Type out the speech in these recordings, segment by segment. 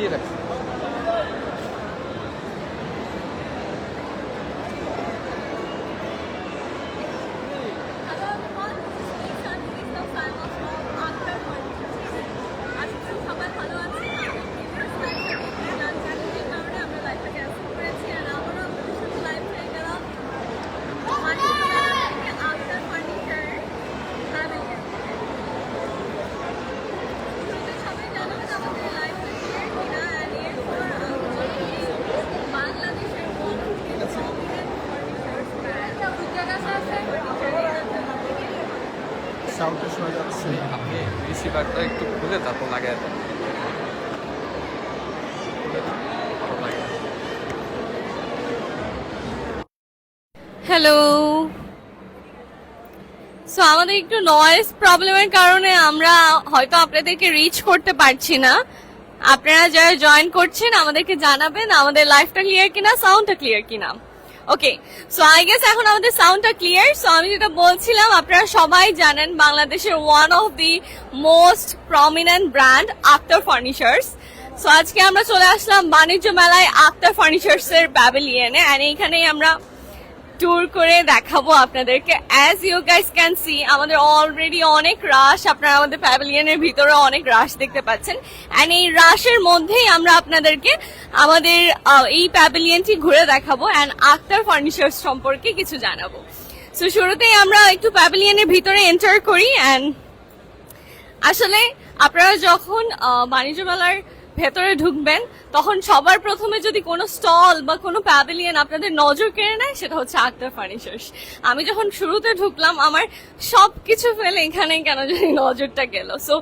দিয়ে রাখছি। সাউন্ডটা শোনা যাচ্ছে, আপনি রিসিভারটা একটু খুলে তারপর লাগাই দেন। হ্যালো। সো আমাদের একটু নয়েজ প্রবলেমের কারণে আমরা হয়তো আপনাদেরকে রিচ করতে পারছি না। আপনারা যারা জয়েন করছেন আমাদেরকে জানাবেন আমাদের লাইভটা ক্লিয়ার কিনা, সাউন্ডটা ক্লিয়ার কিনা। ওকে, সো আই গেস এখন আমাদের সাউন্ডটা ক্লিয়ার। সো আমি যেটা বলছিলাম, আপনারা সবাই জানেন বাংলাদেশের one of the most prominent brand Akhtar furnitures. So আজকে আমরা চলে আসলাম বাণিজ্য মেলায় আক্তার ফার্নিচার্স এর প্যাভিলিয়নে, এন্ড এইখানেই আমরা ট্যুর করে দেখাবো আপনাদেরকে। As you guys can see, আমাদের অলরেডি অনেক রাশ, আপনারা আমাদের প্যাভিলিয়নের ভিতরে অনেক রাশ দেখতে পাচ্ছেন, এন্ড এই রাশের মধ্যেই আমরা আপনাদেরকে আমাদের এই প্যাভিলিয়নটি ঘুরে দেখাবো এন্ড আক্তার ফার্নিচার্স সম্পর্কে কিছু জানাবো। সো শুরুতেই আমরা একটু প্যাভিলিয়নের ভিতরে এন্টার করি। এন্ড আসলে আপনারা যখন বাণিজ্য মেলার ভেতরে ঢুকবেন তখন সবার প্রথমে যদি কোনো স্টল বা কোনো প্যাভিলিয়ন আপনাদের নজর কেড়ে নেয়, সেটা হচ্ছে আক্তার ফার্নিচার্স। আমি যখন শুরুতে ঢুকলাম আমার সবকিছু ফেলে এখানে কেন জানি নজরটা গেল। সো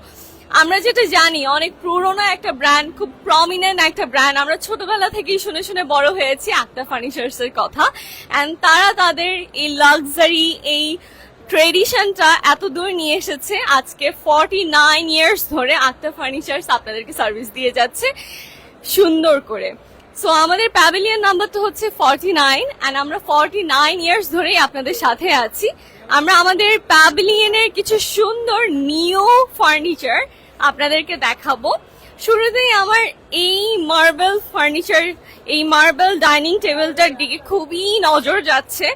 আমরা যেটা জানি, অনেক পুরোনো একটা ব্র্যান্ড, খুব প্রমিনেন্ট একটা ব্র্যান্ড, আমরা ছোটবেলা থেকেই শুনে শুনে বড় হয়েছি আক্তার ফার্নিচার্স এর কথা। এন্ড তারা তাদের এই লাক্সারি, এই ট্রেডিশনটা এত দূর নিয়ে এসেছে। আজকে 49 ইয়ার্স ধরে আক্তার ফার্নিচার্স আপনাদেরকে সার্ভিস দিয়ে যাচ্ছে সুন্দর করে। সো আমাদের প্যাভিলিয়ন নাম্বার তো হচ্ছে 49, এন্ড আমরা 49 ইয়ার্স ধরেই আপনাদের সাথে আছি। আমরা আমাদের প্যাভিলিয়নের কিছু সুন্দর নিউ ফার্নিচার আপনাদেরকে দেখাবো। শুরুতেই আমার এই মার্বেল ফার্নিচার, এই মার্বেল ডাইনিং টেবিলটার দিকে খুবই নজর যাচ্ছে।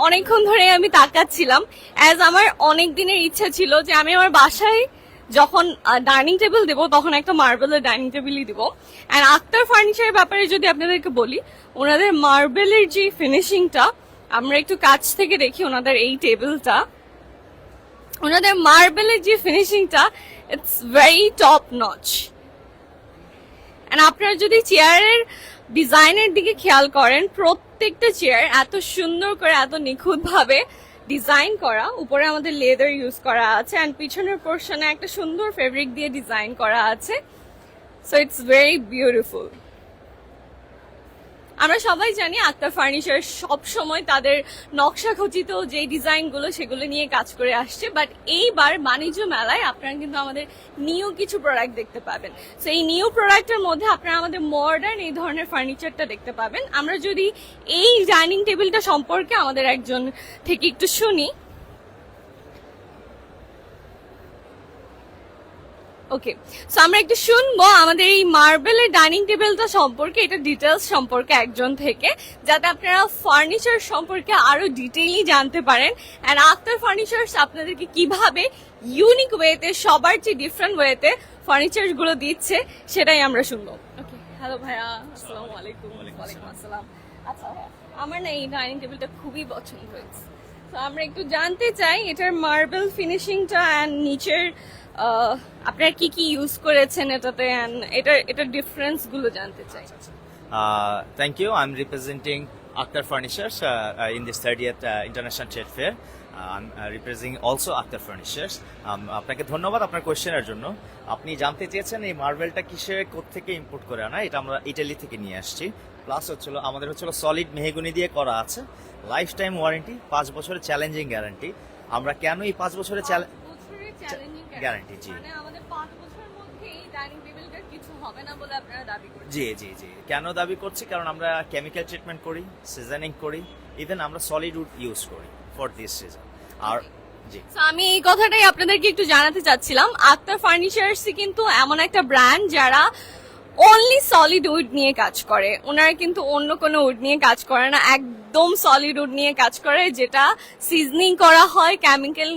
অনেকক্ষণ ধরে আমি তাকাচ্ছিলাম, অ্যাজ আমার অনেক দিনের ইচ্ছা ছিল যে আমি আমার বাসায় যখন ডাইনিং টেবিল দেবো তখন একটা মার্বেলের ডাইনিং টেবিলই দিব। অ্যান্ড আক্তার ফার্নিচারের ব্যাপারে যদি আপনাদেরকে বলি, ওনাদের মার্বেলের যে ফিনিশিংটা, আমরা একটু কাছ থেকে দেখি ওনাদের এই টেবিলটা, ওনাদের মার্বেলের যে ফিনিশিংটা, it's very top notch. And আপনারা যদি চেয়ারের ডিজাইনের দিকে খেয়াল করেন, প্রত্যেকটা চেয়ার এত সুন্দর করে, এত নিখুঁত ভাবে ডিজাইন করা। উপরে আমাদের লেদার ইউজ করা আছে, এন্ড পিছনের পোর্শনে একটা সুন্দর ফেব্রিক দিয়ে ডিজাইন করা আছে। So it's very beautiful. আমরা সবাই জানি আক্তার ফার্নিচার সব সময় তাদের নকশা খচিত যে ডিজাইনগুলো সেগুলো নিয়ে কাজ করে আসছে, বাট এইবার বাণিজ্য মেলায় আপনারা কিন্তু আমাদের নিউ কিছু প্রোডাক্ট দেখতে পাবেন। সো এই নিউ প্রোডাক্টের মধ্যে আপনারা আমাদের মডার্ন এই ধরনের ফার্নিচারটা দেখতে পাবেন। আমরা যদি এই ডাইনিং টেবিলটা সম্পর্কে আমাদের একজন থেকে একটু শুনি। ওকে, সো আমরা একটু শুনবো আমাদের এই মার্বেলের ডাইনিং টেবিলটা সম্পর্কে, এটা ডিটেলস সম্পর্কে একজন থেকে, যাতে আপনারা ফার্নিচার সম্পর্কে আরো ডিটেইলি জানতে পারেন। এন্ড আক্তার ফার্নিচার্স আপনাদেরকে কিভাবে ইউনিক ওয়েতে, সবার যে ডিফারেন্ট ওয়েতে ফার্নিচার গুলো দিচ্ছে, সেটাই আমরা শুনবো। ওকে, হ্যালো ভাইয়া, আসসালামু আলাইকুম। ওয়ালাইকুম আসসালাম। আচ্ছা, আমার না এই ডাইনিং টেবিলটা খুবই পছন্দ হয়েছে। তো আমরা একটু জানতে চাই এটার মার্বেল ফিনিশিংটা এন্ড নিচের আপনারা কি কি ইউজ করেছেন এটাতে, এন্ড এটার ডিফারেন্স গুলো জানতে চাই। Thank you. I'm representing Akhtar Furnitures in this 30th International Trade Fair. I'm representing also Akhtar Furnitures. আপনাকে ধন্যবাদ আপনার কোয়েশ্চেনের জন্য। আপনি জানতে চেয়েছেন এই মার্বেলটা কিসে কোত্থেকে ইম্পোর্ট করে আনা। এটা আমরা ইটালি থেকে নিয়ে আসছি। প্লাস হচ্ছিল আমাদের হচ্ছিল সলিড মেহগনি দিয়ে করা আছে, লাইফ টাইম ওয়ারেন্টি, 5 বছরের চ্যালেঞ্জিং গ্যারান্টি। আমরা কেন এই 5 বছরের গ্যারান্টি, জি মানে আমাদের 5 বছরের মধ্যে এই ডাইনিং টেবিলটার কিছু হবে না বলে আপনারা দাবি করছেন? জি জি জি। কেন দাবি করছি? কারণ আমরা কেমিক্যাল ট্রিটমেন্ট করি, সিজনিং করি, ইভেন আমরা সলিড উড ইউজ করি ফর দিস সিজন। আর জি, আমি এই কথাটাই আপনাদেরকে একটু জানাতে চাচ্ছিলাম। আক্তার ফার্নিচার্স কিন্তু এমন একটা ব্র্যান্ড যারা অনলি সলিড উড নিয়ে কাজ করে। ওনারা কিন্তু অন্য কোনো উড নিয়ে কাজ করে না, একদম সলিড উড নিয়ে কাজ করে, যেটা সিজনিং করা হয়, কেমিক্যাল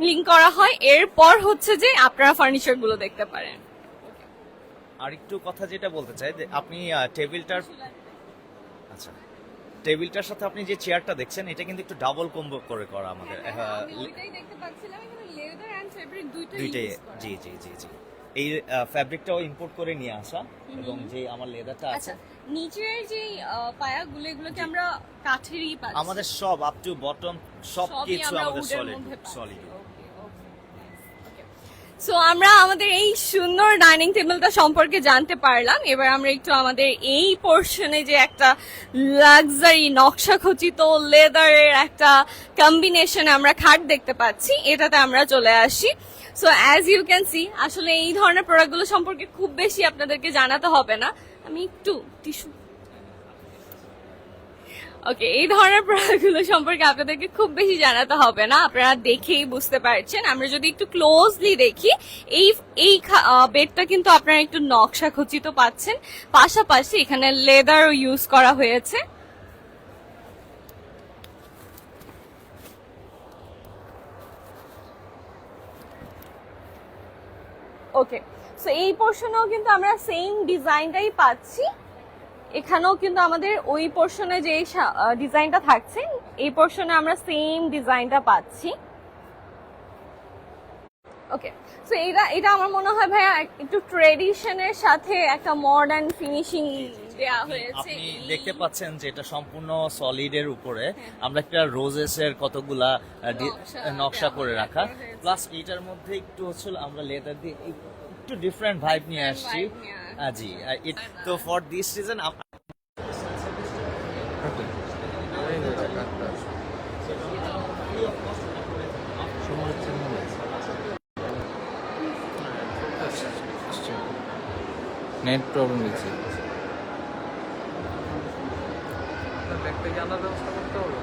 লিঙ্ক করা হয়, এরপর হচ্ছে যে আপনারা ফার্নিচার গুলো দেখতে পারেন। আরেকটু কথা যেটা বলতে চাই যে আপনি টেবিলটার আচ্ছা টেবিলটার সাথে আপনি যে চেয়ারটা দেখছেন এটা কিন্তু একটু ডাবল কম্বো করে করা আমাদের আমি ওইটাই দেখতে পাচ্ছিলাম, এখানে লেদার এন্ড ফেব্রিক দুইটাই দুইটাই use করা। জি জি জি জি এই ফ্যাব্রিকটাও ইম্পোর্ট করে নিয়ে আসা এবং যে আমার লেদারটা আছে আচ্ছা, নিচের যে পায়াগুলো এগুলোকে আমরা কাঠেরই পাচ্ছি। আমাদের সব আপ টু বটম সব সবই কিছু আমরা আমাদের উডের সলিড মধ্যে পাচ্ছি। সলিড সো আমরা আমাদের এই সুন্দর ডাইনিং টেবিলটা সম্পর্কে জানতে পারলাম। এবার আমরা একটু আমাদের এই পোর্শনে যে একটা লাক্সারি নকশা খচিত লেদারের একটা কম্বিনেশন আমরা খাট দেখতে পাচ্ছি, এটাতে আমরা চলে আসি। So as you can see, আসলে এই ধরনের প্রোডাক্টগুলো সম্পর্কে খুব বেশি আপনাদেরকে জানাতে হবে না। আমি একটু টিস্যু ওকে, এই ধরনের প্রোডাক্টগুলো সম্পর্কে আপনাদেরকে খুব বেশি জানাতে হবে না, আপনারা দেখেই বুঝতে পারছেন। আমরা যদি একটু ক্লোজলি দেখি, এই এই বেডটা কিন্তু আপনারা একটু নকশা খচিত পাচ্ছেন, পাশাপাশি এখানে লেদারও ইউজ করা হয়েছে। ওকে, সো এই পোর্শনেও কিন্তু আমরা সেম ডিজাইনটাই পাচ্ছি। এখানেও কিন্তু আমাদের ওই পোর্শনে যে ডিজাইনটা থাকছে, এই পোর্শনে আমরা সেম ডিজাইনটা পাচ্ছি। ওকে, সো এটা আমার মনে হয় ভাইয়া একটু ট্রেডিশনের সাথে একটা মডার্ন ফিনিশিং দেয়া হয়েছে। আপনি দেখতে পাচ্ছেন যে এটা সম্পূর্ণ সলিডের উপরে আমরা একটা রোজেস এর কতগুলা নকশা করে রাখা, প্লাস এটার মধ্যে একটু হচ্ছে আমরা লেদার দিয়ে একটু ডিফারেন্ট ভাইব নিয়ে আসছি। জি, তো for this reason net problem দিচ্ছে, ব্যাগটা কি আনার ব্যবস্থা করতে হবে?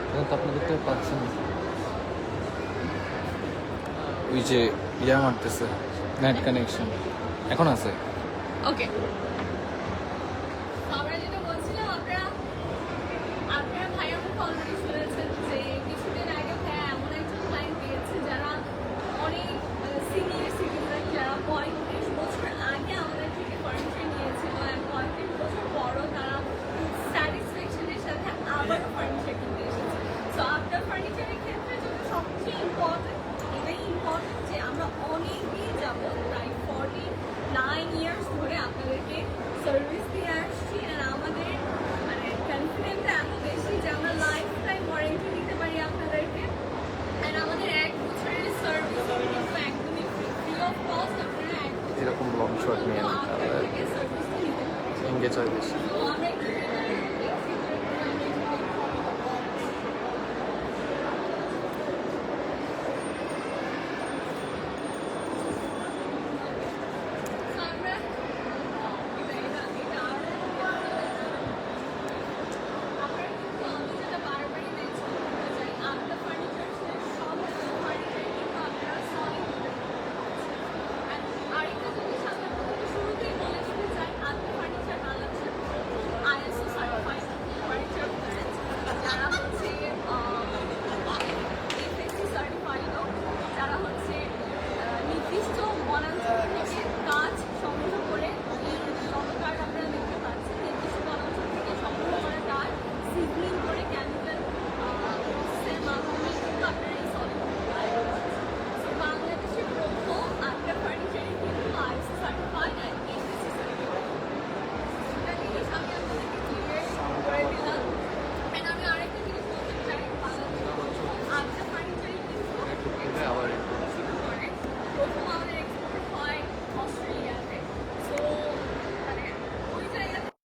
এখন তো আপনি দেখতে পাচ্ছেন ওই যে ইয়া মারতেছে নেট কানেকশন এখন আছে। ওকে, আমরা যেটা বলছিলাম, আপনারা ভাইয়ার মুখে অলরেডি শুনেছেন যে কিছুদিন আগে ভাইয়া এমন একজন ক্লায়েন্ট পেয়েছে যারা অনেক সিনিয়র সিটিজেন, যারা 35 বছর আগে আমাদের থেকে ফার্নিচার নিয়েছিল, এবং 35 বছর পরও তারা স্যাটিসফ্যাকশনের সাথে আবার ফার্নিচার কিনতে এসেছে। সো আপনার ফার্নিচারের ক্ষেত্রে যেটা সবচেয়ে ইম্পর্টেন্ট, এটাই ইম্পর্টেন্ট যে আমরা অনেক দিন যাবো, প্রায় 49 ইয়ার্স ধরে আপনাদেরকে সার্ভিস দিয়ে আসছি। আর আমাদের মানে কনফিডেন্স এত বেশি যে আমরা লাইফ টাইম ওয়ারেন্টি দিতে পারি আপনাদেরকে। আর আমাদের 1 বছরের সার্ভিস কিন্তু একদমই ফ্রি অফ কস্ট। আপনারা 1 বছর এরকম লং শট নিয়ে আপনাদের থেকে সার্ভিসটা নিতে পারছেন। এঙ্গেজ হয় বেশি। তো আমরা একটু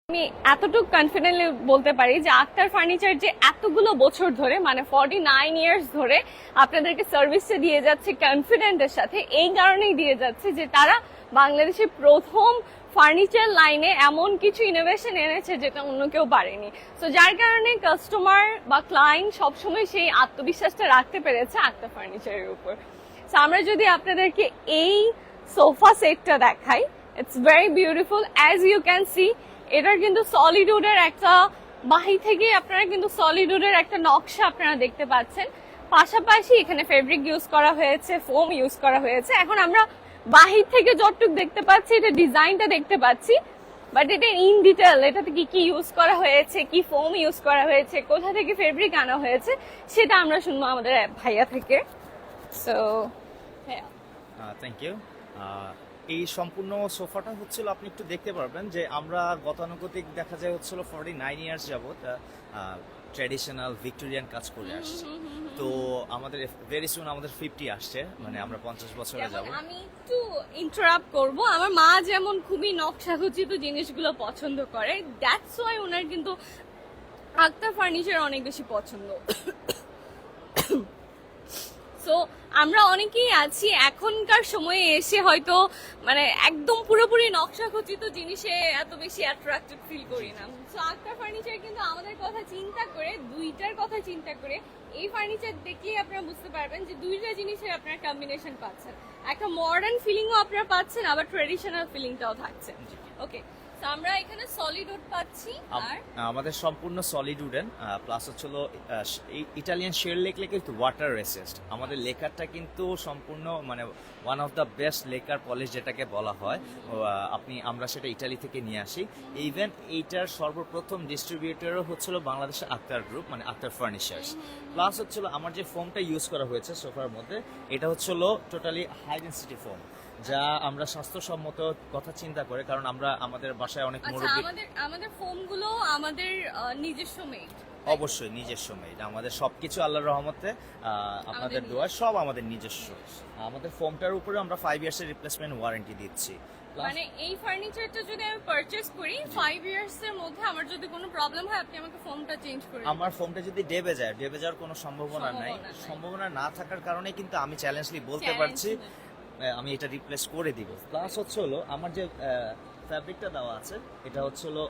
আমি এতটুকু কনফিডেন্টলি বলতে পারি যে আক্তার ফার্নিচার যে এতগুলো বছর ধরে, মানে 49 ইয়ার্স ধরে আপনাদেরকে সার্ভিসটা দিয়ে যাচ্ছে কনফিডেন্টের সাথে, এই কারণেই দিয়ে যাচ্ছে যে তারা বাংলাদেশের প্রথম ফার্নিচার লাইনে এমন কিছু ইনোভেশন এনেছে যেটা অন্য কেউ পারেনি। তো যার কারণে কাস্টমার বা ক্লায়েন্ট সবসময় সেই আত্মবিশ্বাসটা রাখতে পেরেছে আক্তার ফার্নিচারের উপর। তো আমরা যদি আপনাদেরকে এই সোফা সেটটা দেখাই, it's very beautiful as you can see. এটার কিন্তু সলিডউডের একটা বাহির থেকে আপনারা কিন্তু সলিডউডের একটা নকশা আপনারা দেখতে পাচ্ছেন। পাশাপাশি এখানে ফেব্রিক ইউজ করা হয়েছে, ফোম ইউজ করা হয়েছে। এখন আমরা বাহির থেকে যতটুকু দেখতে পাচ্ছি, এটা ডিজাইনটা দেখতে পাচ্ছি, বাট এটা ইন ডিটেল এটাতে কি কি ইউজ করা হয়েছে, কি ফোম ইউজ করা হয়েছে, কোথা থেকে ফেব্রিক আনা হয়েছে, সেটা আমরা শুনবো আমাদের ভাইয়া থেকে। সো হ্যাঁ, থ্যাংক ইউ। এই সম্পূর্ণ সোফাটা হচ্ছিল, আপনি একটু দেখতে পারবেন যে আমরা গতানুগতিক দেখা যায় হচ্ছিল 49 ইয়ার্স যাবত ট্র্যাডিশনাল ভিক্টোরিয়ান কাজ করে আসছি। তো আমাদের ভেরি সুন আমাদের 50 আসছে, মানে আমরা 50 বছরে যাব। আমি একটু ইন্টারাপ্ট করব। আমার মা যেমন খুবই নকশাখচিত জিনিসগুলো পছন্দ করে, দ্যাটস ওয়াই ওনার কিন্তু আক্তার ফার্নিচার অনেক বেশি পছন্দ। সো আমরা অনেকেই আছি এখনকার সময়ে এসে হয়তো মানে একদম পুরোপুরি নকশাখচিত জিনিসে এত বেশি অ্যাট্রাক্টেড ফিল করি না। সো আক্তার ফার্নিচার কিন্তু আমাদের কথা চিন্তা করে, দুইটার কথা চিন্তা করে এই ফার্নিচার দেখলেই আপনারা বুঝতে পারবেন যে দুইটা জিনিসের আপনারা কম্বিনেশন পাচ্ছেন। একটা মডার্ন ফিলিংও আপনারা পাচ্ছেন, আবার ট্রেডিশনাল ফিলিংটাও থাকছে। ওকে, তো আমরা এখানে সলিড উড পাচ্ছি, আর আমাদের সম্পূর্ণ সলিড উডেন প্লাস হচ্ছিল ইটালিয়ান শেড লেখলে কিন্তু ওয়াটার রেসিস্ট। আমাদের লেকারটা কিন্তু সম্পূর্ণ মানে one of the best lacquer polish যেটাকে বলা হয়। আমরা সেটা ইটালি থেকে নিয়ে আসি। ইভেন এইটার সর্বপ্রথম ডিস্ট্রিবিউটরও হচ্ছিল বাংলাদেশের আক্তার গ্রুপ, মানে আক্তার ফার্নিচার্স। প্লাস হচ্ছিল আমার যে ফোমটা ইউজ করা হয়েছে সোফার মধ্যে, এটা হচ্ছিল টোটালি হাই ডেন্সিটি ফোম, যা আমরা স্বাস্থ্যসম্মত কথা চিন্তা করে, কারণ আমরা আমাদের বাসায় অনেক মুরব্বি। আমাদের ফোমগুলো আমাদের নিজস্ব মেড, অবশ্যই নিজস্ব মেড। আমাদের সবকিছু আল্লাহর রহমতে আপনাদের দোয়া সব আমাদের নিজস্ব। আমাদের ফোমটার উপরে আমরা 5 ইয়ার্সের রিপ্লেসমেন্ট ওয়ারেন্টি দিচ্ছি। মানে এই ফার্নিচারটা যদি আমি পারচেজ করি 5 ইয়ার্স এর মধ্যে আমার যদি কোনো প্রবলেম হয় আপনি আমাকে ফোমটা চেঞ্জ করে আমার ফোমটা যদি ডেবে যাওয়ার কোনো সম্ভাবনা নাই। সম্ভাবনা না থাকার কারণে কিন্তু আমি চ্যালেঞ্জলি বলতে পারছি আমি এটা রিপ্লেস করে দিব। প্লাস হচ্ছে হলো আমার যে ফ্যাব্রিকটা দেওয়া আছে, এটা হচ্ছে হলো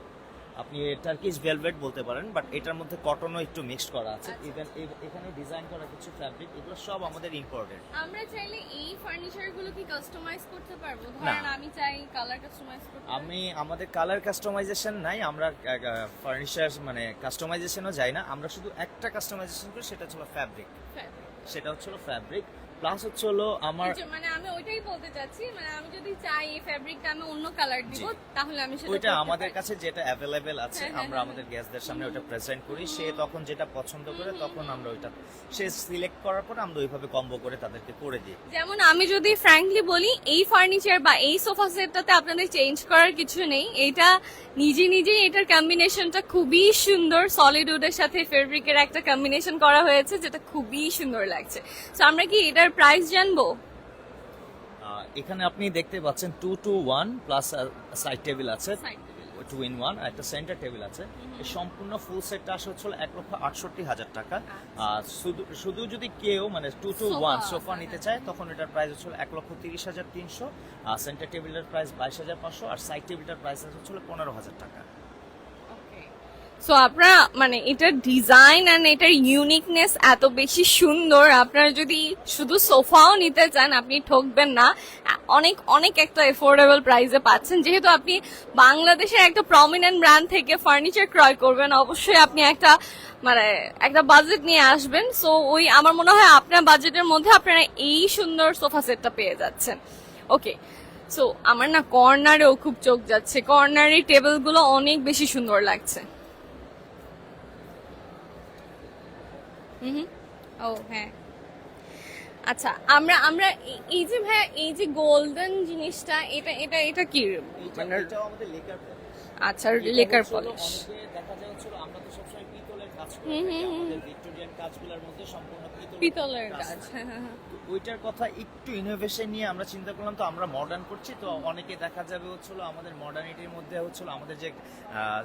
আপনি টার্কিশ ভেলভেট বলতে পারেন, বাট এটার মধ্যে কটনও একটু মিক্সড করা আছে। ইভেন এখানে ডিজাইন করা কিছু ফ্যাব্রিক, এগুলো সব আমাদের ইম্পোর্টেড। আমরা চাইলে এই ফার্নিচারগুলো কি কাস্টমাইজ করতে পারবো? ধরেন আমি চাই কালার কাস্টমাইজ করতে। আমাদের কালার কাস্টমাইজেশন নাই, আমরা ফার্নিচার মানে কাস্টমাইজেশনও যাই না। আমরা শুধু একটা কাস্টমাইজেশন করি, সেটা হলো ফ্যাব্রিক। সেটা হচ্ছে ফ্যাব্রিক প্লাস হচ্ছে হলো আমার মানে আমি ওইটাই বলতে চাচ্ছি, মানে আমি যদি চাই এই ফ্যাব্রিকটা আমি অন্য কালার দিব তাহলে আমি সেটা ওইটা আমাদের কাছে যেটা অ্যাভেলেবেল আছে আমরা আমাদের গেস্টদের সামনে ওটা প্রেজেন্ট করি। সে তখন যেটা পছন্দ করে তখন আমরা ওইটা সে সিলেক্ট করার পর আমরা ওইভাবে কম্বো করে তাদেরকে করে দিই। যেমন আমি যদি ফ্র্যাঙ্কলি বলি, এই ফার্নিচার বা এই সোফা সেটটাতে আপনাদের চেঞ্জ করার কিছু নেই। এটা নিজেই এটার কম্বিনেশনটা খুবই সুন্দর, সলিড উডের সাথে ফেব্রিকের একটা কম্বিনেশন করা হয়েছে যেটা খুবই সুন্দর লাগছে। তো আমরা কি এটার প্রাইস জানবো? এখানে আপনি দেখতে পাচ্ছেন 2 to 1 প্লাস সাইড টেবিল আছে, 2 in 1, আর একটা সেন্টার টেবিল আছে। এই সম্পূর্ণ ফুল সেটটা আসে হচ্ছে 1,68,000 টাকা। আর শুধু যদি কেউ মানে 2 to 1 সোফা নিতে চায় তখন এটার প্রাইস হচ্ছে 1,30,300, আর সেন্টার টেবিলের প্রাইস 22,500, আর সাইড টেবিলটার প্রাইস হচ্ছে 15,000 টাকা। সো আপনারা মানে এটার ডিজাইন এন্ড এটার ইউনিকনেস এত বেশি সুন্দর, আপনারা যদি শুধু সোফাও নিতে চান আপনি ঠকবেন না। অনেক অনেক একটা এফোর্ডেবল প্রাইসে পাচ্ছেন। যেহেতু আপনি বাংলাদেশের একটা প্রমিনেন্ট ব্র্যান্ড থেকে ফার্নিচার ক্রয় করবেন, অবশ্যই আপনি একটা বাজেট নিয়ে আসবেন। সো ওই আমার মনে হয় আপনার বাজেটের মধ্যে আপনারা এই সুন্দর সোফা সেটটা পেয়ে যাচ্ছেন। ওকে, সো আমার না কর্নারেও খুব চোখ যাচ্ছে, কর্নারের টেবিলগুলো অনেক বেশি সুন্দর লাগছে। ও হ্যাঁ, আচ্ছা আমরা এই যে ভাইয়া এই যে গোল্ডেন জিনিসটা, এটা কি? এটাও আমাদের লেকার পলিশ। আচ্ছা, লেকার পলিশ। অনেকে দেখা যায় হচ্ছে আমরা তো সবসময় পিতলের কাজ করি, আমাদের ভিক্টোরিয়ান কাজগুলোর মধ্যে সম্পূর্ণ পিতলের কাজ। ওইটার কথা একটু ইনোভেশন নিয়ে আমরা চিন্তা করলাম। তো আমরা মডার্ন করছি, তো অনেকে দেখা যাবে হচ্ছিল আমাদের মডার্নিটির মধ্যে হচ্ছিল আমাদের যে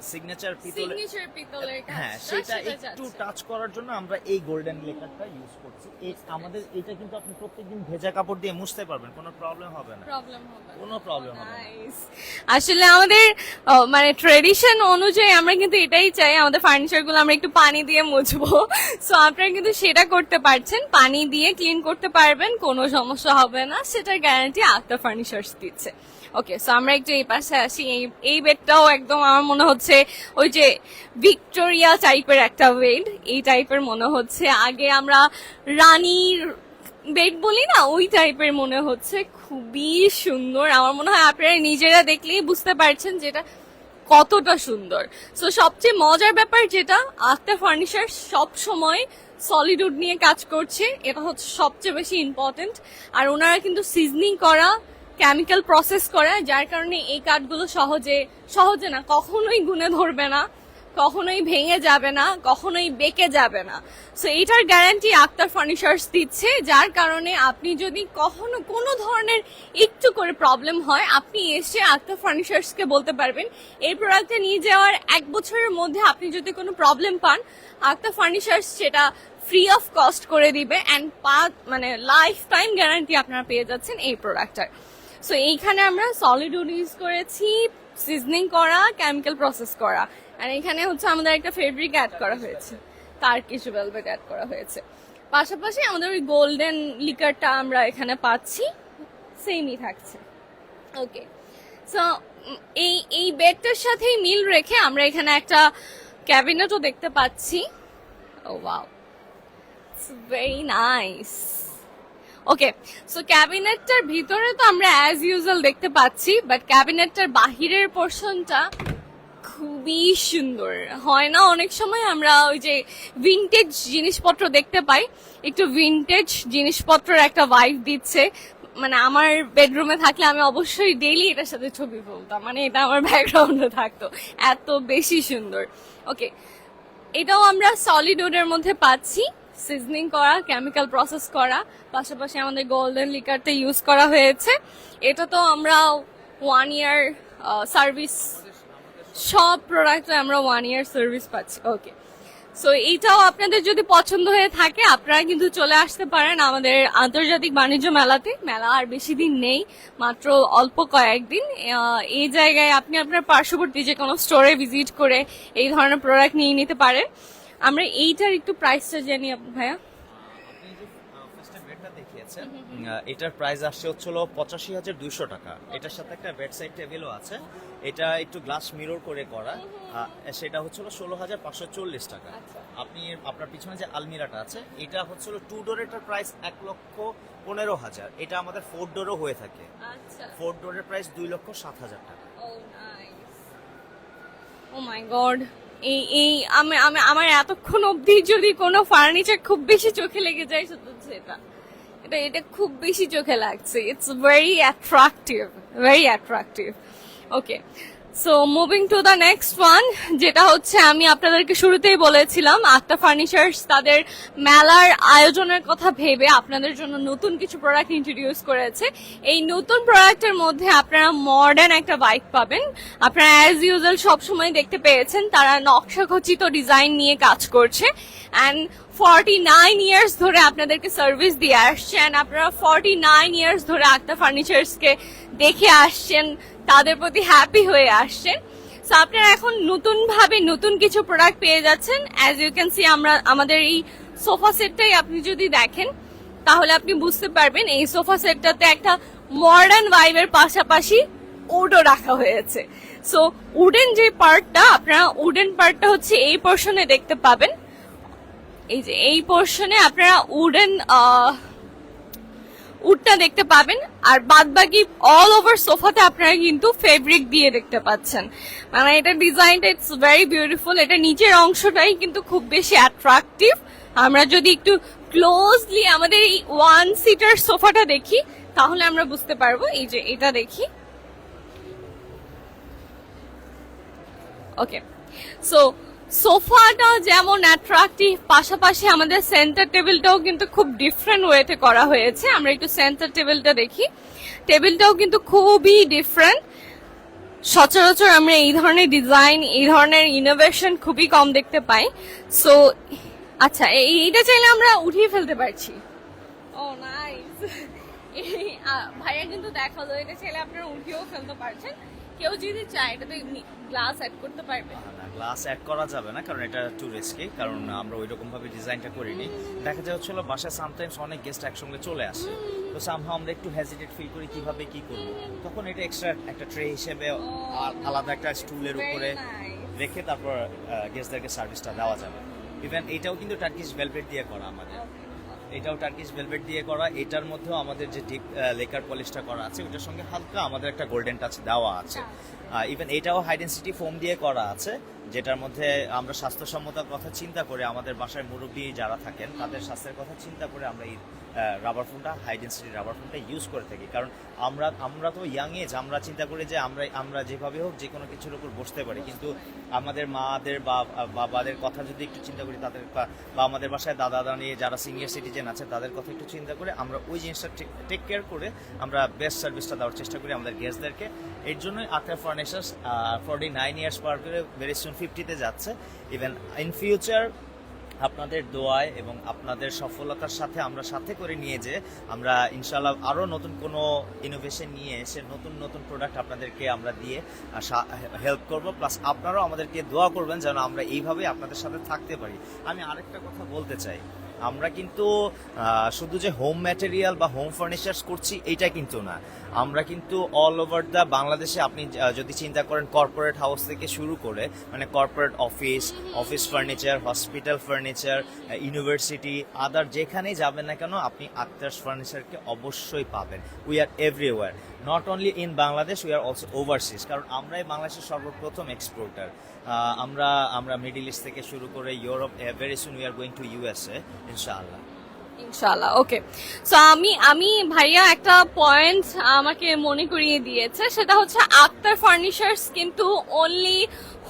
সিগনেচার পিতলের কাজ, হ্যাঁ সেটা একটু টাচ করার জন্য আমরা এই গোল্ডেন লেকারটা ইউজ করছি। আমাদের এটা কিন্তু আপনি প্রত্যেকদিন ভেজা কাপড় দিয়ে মুছতে পারবেন, কোনো প্রবলেম হবে না, কোনো প্রবলেম হবে না। আসলে আমাদের মানে ট্রেডিশন অনুযায়ী আমরা কিন্তু এটাই চাই, আমাদের ফার্নিচার গুলো আমরা একটু পানি দিয়ে মুছবো। সো আপনারা কিন্তু সেটা করতে পারছেন, পানি দিয়ে ক্লিন করতে পারবেন, কোনো সমস্যা হবে না, সেটার গ্যারান্টি আক্তার ফার্নিচার্স দিচ্ছে। ওকে, সো আমরা একটু এই পাশে আসি। এই বেডটাও একদম আমার মনে হচ্ছে ওই যে ভিক্টোরিয়া টাইপের একটা বেড, এই টাইপের মনে হচ্ছে। আগে আমরা রানীর বেড বলি না, ওই টাইপের মনে হচ্ছে। খুবই সুন্দর, আমার মনে হয় আপনারা নিজেরা দেখলেই বুঝতে পারছেন যেটা কতটা সুন্দর। সো সবচেয়ে মজার ব্যাপার যেটা, আক্তার ফার্নিচার সব সময় সলিড উড নিয়ে কাজ করছে, এটা হচ্ছে সবচেয়ে বেশি ইম্পর্টেন্ট। আর ওনারা কিন্তু সিজনিং করা, কেমিক্যাল প্রসেস করা, যার কারণে এই কাঠগুলো সহজে না, কখনোই গুনে ধরবে না, কখনোই ভেঙে যাবে না, কখনোই বেঁকে যাবে না। সো এইটার গ্যারান্টি আক্তার ফার্নিচার্স দিচ্ছে, যার কারণে আপনি যদি কখনো কোনো ধরনের একটু করে প্রবলেম হয়, আপনি এসে আক্তার ফার্নিচার্সকে বলতে পারবেন। এই প্রোডাক্টটা নিয়ে যাওয়ার 1 বছরের মধ্যে আপনি যদি কোনো প্রবলেম পান, আক্তার ফার্নিচার্স সেটা ফ্রি অফ কস্ট করে দিবে, অ্যান্ড মানে লাইফ টাইম গ্যারান্টি আপনারা পেয়ে যাচ্ছেন এই প্রোডাক্টটার। সো এইখানে আমরা সলিড উড ইউজ করেছি, সিজনিং করা, কেমিক্যাল প্রসেস করা, আর এখানে হচ্ছে আমাদের একটা ফেব্রিক অ্যাড করা হয়েছে, তার কিছু ভেলভেট অ্যাড করা হয়েছে। পাশাপাশি আমাদের ওই গোল্ডেন লিকারটা আমরা এখানে পাচ্ছি, সেমই থাকছে। ওকে, সো এই বেডটার সাথেই মিল রেখে আমরা এখানে একটা ক্যাবিনেটও দেখতে পাচ্ছি। ও wow, it's very nice. Okay, so ক্যাবিনেটটার ভিতরে তো আমরা অ্যাজ ইউজুয়াল দেখতে পাচ্ছি, বাট ক্যাবিনেটটার বাহিরের পোর্শনটা খুবই সুন্দর। হয় না অনেক সময় আমরা ওই যে ভিনটেজ জিনিসপত্র দেখতে পাই, একটু ভিনটেজ জিনিসপত্রের একটা ভাইব দিচ্ছে। মানে আমার বেডরুমে থাকলে আমি অবশ্যই ডেইলি এটার সাথে ছবি তুলতাম, মানে এটা আমার ব্যাকগ্রাউন্ডে থাকতো, এত বেশি সুন্দর। ওকে, এটাও আমরা সলিড উডের মধ্যে পাচ্ছি, সিজনিং করা, কেমিক্যাল প্রসেস করা, পাশাপাশি আমাদের গোল্ডেন লিকারটা ইউজ করা হয়েছে। এটা তো আমরা 1 ইয়ার সার্ভিস, সব প্রোডাক্টে আমরা 1 ইয়ার সার্ভিস পাচ্ছি। ওকে, সো এইটাও আপনাদের যদি পছন্দ হয়ে থাকে, আপনারা কিন্তু চলে আসতে পারেন আমাদের আন্তর্জাতিক বাণিজ্য মেলাতে। মেলা আর বেশি দিন নেই, মাত্র অল্প কয়েকদিন। এই জায়গায় আপনি আপনার পার্শ্ববর্তী যে কোনো স্টোরে ভিজিট করে এই ধরনের প্রোডাক্ট নিয়ে নিতে পারেন। আমরা এইটার একটু প্রাইসটা জানি ভাইয়া। আপনি যে ফার্স্টে বেডটা দেখিয়েছেন, এটার প্রাইস আসছে হচ্ছিল 85,200 টাকা। এটার সাথে একটা বেড সাইড টেবিলও আছে, এটা একটু গ্লাস মিরর করে করা, সেটা হচ্ছিল 16,540 টাকা। আপনি আপনার পিছনে যে আলমিরাটা আছে, এটা হচ্ছিল 2 ডোরের প্রাইস 1,15,000। এটা আমাদের 4 ডোরও হয়ে থাকে। 4 ডোরের প্রাইস 2,07,000 টাকা। ও মাই গড, এই আমার এতক্ষণ অবধি যদি কোনো ফার্নিচার খুব বেশি চোখে লেগে যায়, সেটা হচ্ছে এটা খুব বেশি চোখে লাগছে। It's very attractive. Okay, so moving to the next one, যেটা হচ্ছে আমি আপনাদেরকে শুরুতেই বলেছিলাম, আক্তার ফার্নিচার্স তাদের মেলার আয়োজনের কথা ভেবে আপনাদের জন্য নতুন কিছু প্রোডাক্ট ইন্ট্রোডিউস করেছে। এই নতুন প্রোডাক্টের মধ্যে আপনারা মডার্ন একটা বাইক পাবেন। আপনারা অ্যাজ ইউজুয়াল সবসময় দেখতে পেয়েছেন তারা নকশাখচিত ডিজাইন নিয়ে কাজ করছে, অ্যান্ড 49 ইয়ার্স ধরে আপনাদেরকে সার্ভিস দিয়ে আসছে, অ্যান্ড আপনারা 49 ইয়ার্স ধরে আক্তার ফার্নিচার্সকে দেখে আসছেন, তাদের প্রতি হ্যাপি হয়ে আসছেন। সো আপনারা এখন নতুন ভাবে নতুন কিছু প্রোডাক্ট পেয়ে যাচ্ছেন। অ্যাজ ইউ ক্যান সি, আমরা আমাদের এই সোফা সেটটাই আপনি যদি দেখেন তাহলে আপনি বুঝতে পারবেন এই সোফা সেটটাতে একটা মডার্ন ভাইবের পাশাপাশি উডও রাখা হয়েছে। সো উডেন যে পার্টটা, আপনারা উডেন পার্টটা হচ্ছে এই পোর্শনে দেখতে পাবেন। এই যে এই পোর্শনে আপনারা উডটা দেখতে পাবেন, আর বাদ বাকি অল ওভার সোফাতে আপনারা কিন্তু ফেব্রিক দিয়ে দেখতে পাচ্ছেন। মানে এটা ডিজাইনটা ইটস ভেরি বিউটিফুল। এটা নিচের অংশটাই কিন্তু খুব বেশি অ্যাট্রাকটিভ। আমরা যদি একটু ক্লোজলি আমাদের এই 1 সিটার সোফাটা দেখি তাহলে আমরা বুঝতে পারবো। এই যে এটা দেখি, ওকে, সো সোফাটা যেমন অ্যাট্রাকটিভ, পাশাপাশি আমাদের সেন্টার টেবিলটাও কিন্তু খুব ডিফারেন্ট ওয়েতে করা হয়েছে। আমরা একটু সেন্টার টেবিলটা দেখি, টেবিলটাও কিন্তু খুবই ডিফারেন্ট। সচরাচর আমরা এই ধরনের ডিজাইন, এই ধরনের ইনোভেশন খুবই কম দেখতে পাই। সো আচ্ছা, এইটা চাইলে আমরা উঠিয়ে ফেলতে পারছি। ও নাইস, ভাইয়া কিন্তু দেখালো, এটা চাইলে আপনারা উঠিয়েও ফেলতে পারছেন। কেউ যদি চায় এটাতে গ্লাস অ্যাড করতে পারবে? না, গ্লাস অ্যাড করা যাবে না, কারণ এটা টু রিস্কি, কারণ আমরা ওই রকম ভাবে ডিজাইনটা করিনি। দেখা যায় হচ্ছিল বাসায় সামটাইমস অনেক গেস্ট একসঙ্গে চলে আসে, তো সামহাও আমরা একটু হেজিটেট ফিল করি কিভাবে কি করব, তখন এটা এক্সট্রা একটা ট্রে হিসেবে আলাদা একটা স্টুলের উপরে রেখে তারপর গেস্টদেরকে সার্ভিসটা দেওয়া যাবে। ইভেন এটাও কিন্তু টার্কিশ ভেলভেট দিয়ে করা আমাদের, এটাও টার্কিশ ভেলভেট দিয়ে করা। এটার মধ্যেও আমাদের যে ডিপ লেকার পলিশটা করা আছে ওটার সঙ্গে হালকা আমাদের একটা গোল্ডেন টাচ দেওয়া আছে। ইভেন এটাও হাই ডেন্সিটি ফোম দিয়ে করা আছে, যেটার মধ্যে আমরা স্বাস্থ্যসম্মতার কথা চিন্তা করে আমাদের বাসায় মুরব্বী যারা থাকেন তাদের স্বাস্থ্যের কথা চিন্তা করে আমরা এই রাবার ফোনটা, হাই ডেন্সিটি রাবার ফোনটা ইউজ করে থাকি। কারণ আমরা তো ইয়াং এজ, আমরা চিন্তা করি যে আমরা যেভাবে হোক যে কোনো কিছুর উপর বসতে পারি, কিন্তু আমাদের মাদের বা বাবাদের কথা যদি একটু চিন্তা করি, তাদের বা আমাদের বাসায় দাদা দাদি যারা সিনিয়র সিটিজেন আছে তাদের কথা একটু চিন্তা করে আমরা ওই জিনিসটা টেক কেয়ার করে আমরা বেস্ট সার্ভিসটা দেওয়ার চেষ্টা করি আমাদের গেস্টদেরকে। এর জন্যই আক্তার ফার্নিচার্স 49 ইয়ার্স পার করে ভেরি সুন 50-তে যাচ্ছে। ইভেন ইন ফিউচার আপনাদের দোয়ায় এবং আপনাদের সফলতার সাথে আমরা সাথে করে নিয়ে যে আমরা ইনশাআল্লাহ আরও নতুন কোনো ইনোভেশন নিয়ে এসে নতুন নতুন প্রোডাক্ট আপনাদেরকে আমরা দিয়ে হেল্প করব, প্লাস আপনারাও আমাদেরকে দোয়া করবেন যেন আমরা এইভাবে আপনাদের সাথে থাকতে পারি। আমি আরেকটা কথা বলতে চাই, আমরা কিন্তু শুধু যে হোম ম্যাটেরিয়াল বা হোম ফার্নিচার্স করছি এইটা কিন্তু না, আমরা কিন্তু অল ওভার দ্য বাংলাদেশে আপনি যদি চিন্তা করেন কর্পোরেট হাউস থেকে শুরু করে মানে corporate office furniture, hospital furniture, university, other যেখানেই যাবেন না কেন আপনি আক্তারস ফার্নিচারকে অবশ্যই পাবেন। We are everywhere, not only in Bangladesh, we are also overseas, কারণ আমরাই বাংলাদেশের সর্বপ্রথম এক্সপোর্টার। আমরা মিডল ইস্ট থেকে শুরু করে Europe, very soon we are going to USA ইনশাআল্লাহ। ইনশাআল্লাহ। ওকে, সো আমি ভাইয়া একটা পয়েন্ট আমাকে মনে করিয়ে দিয়েছে, সেটা হচ্ছে আক্তার ফার্নিচার্স কিন্তু অনলি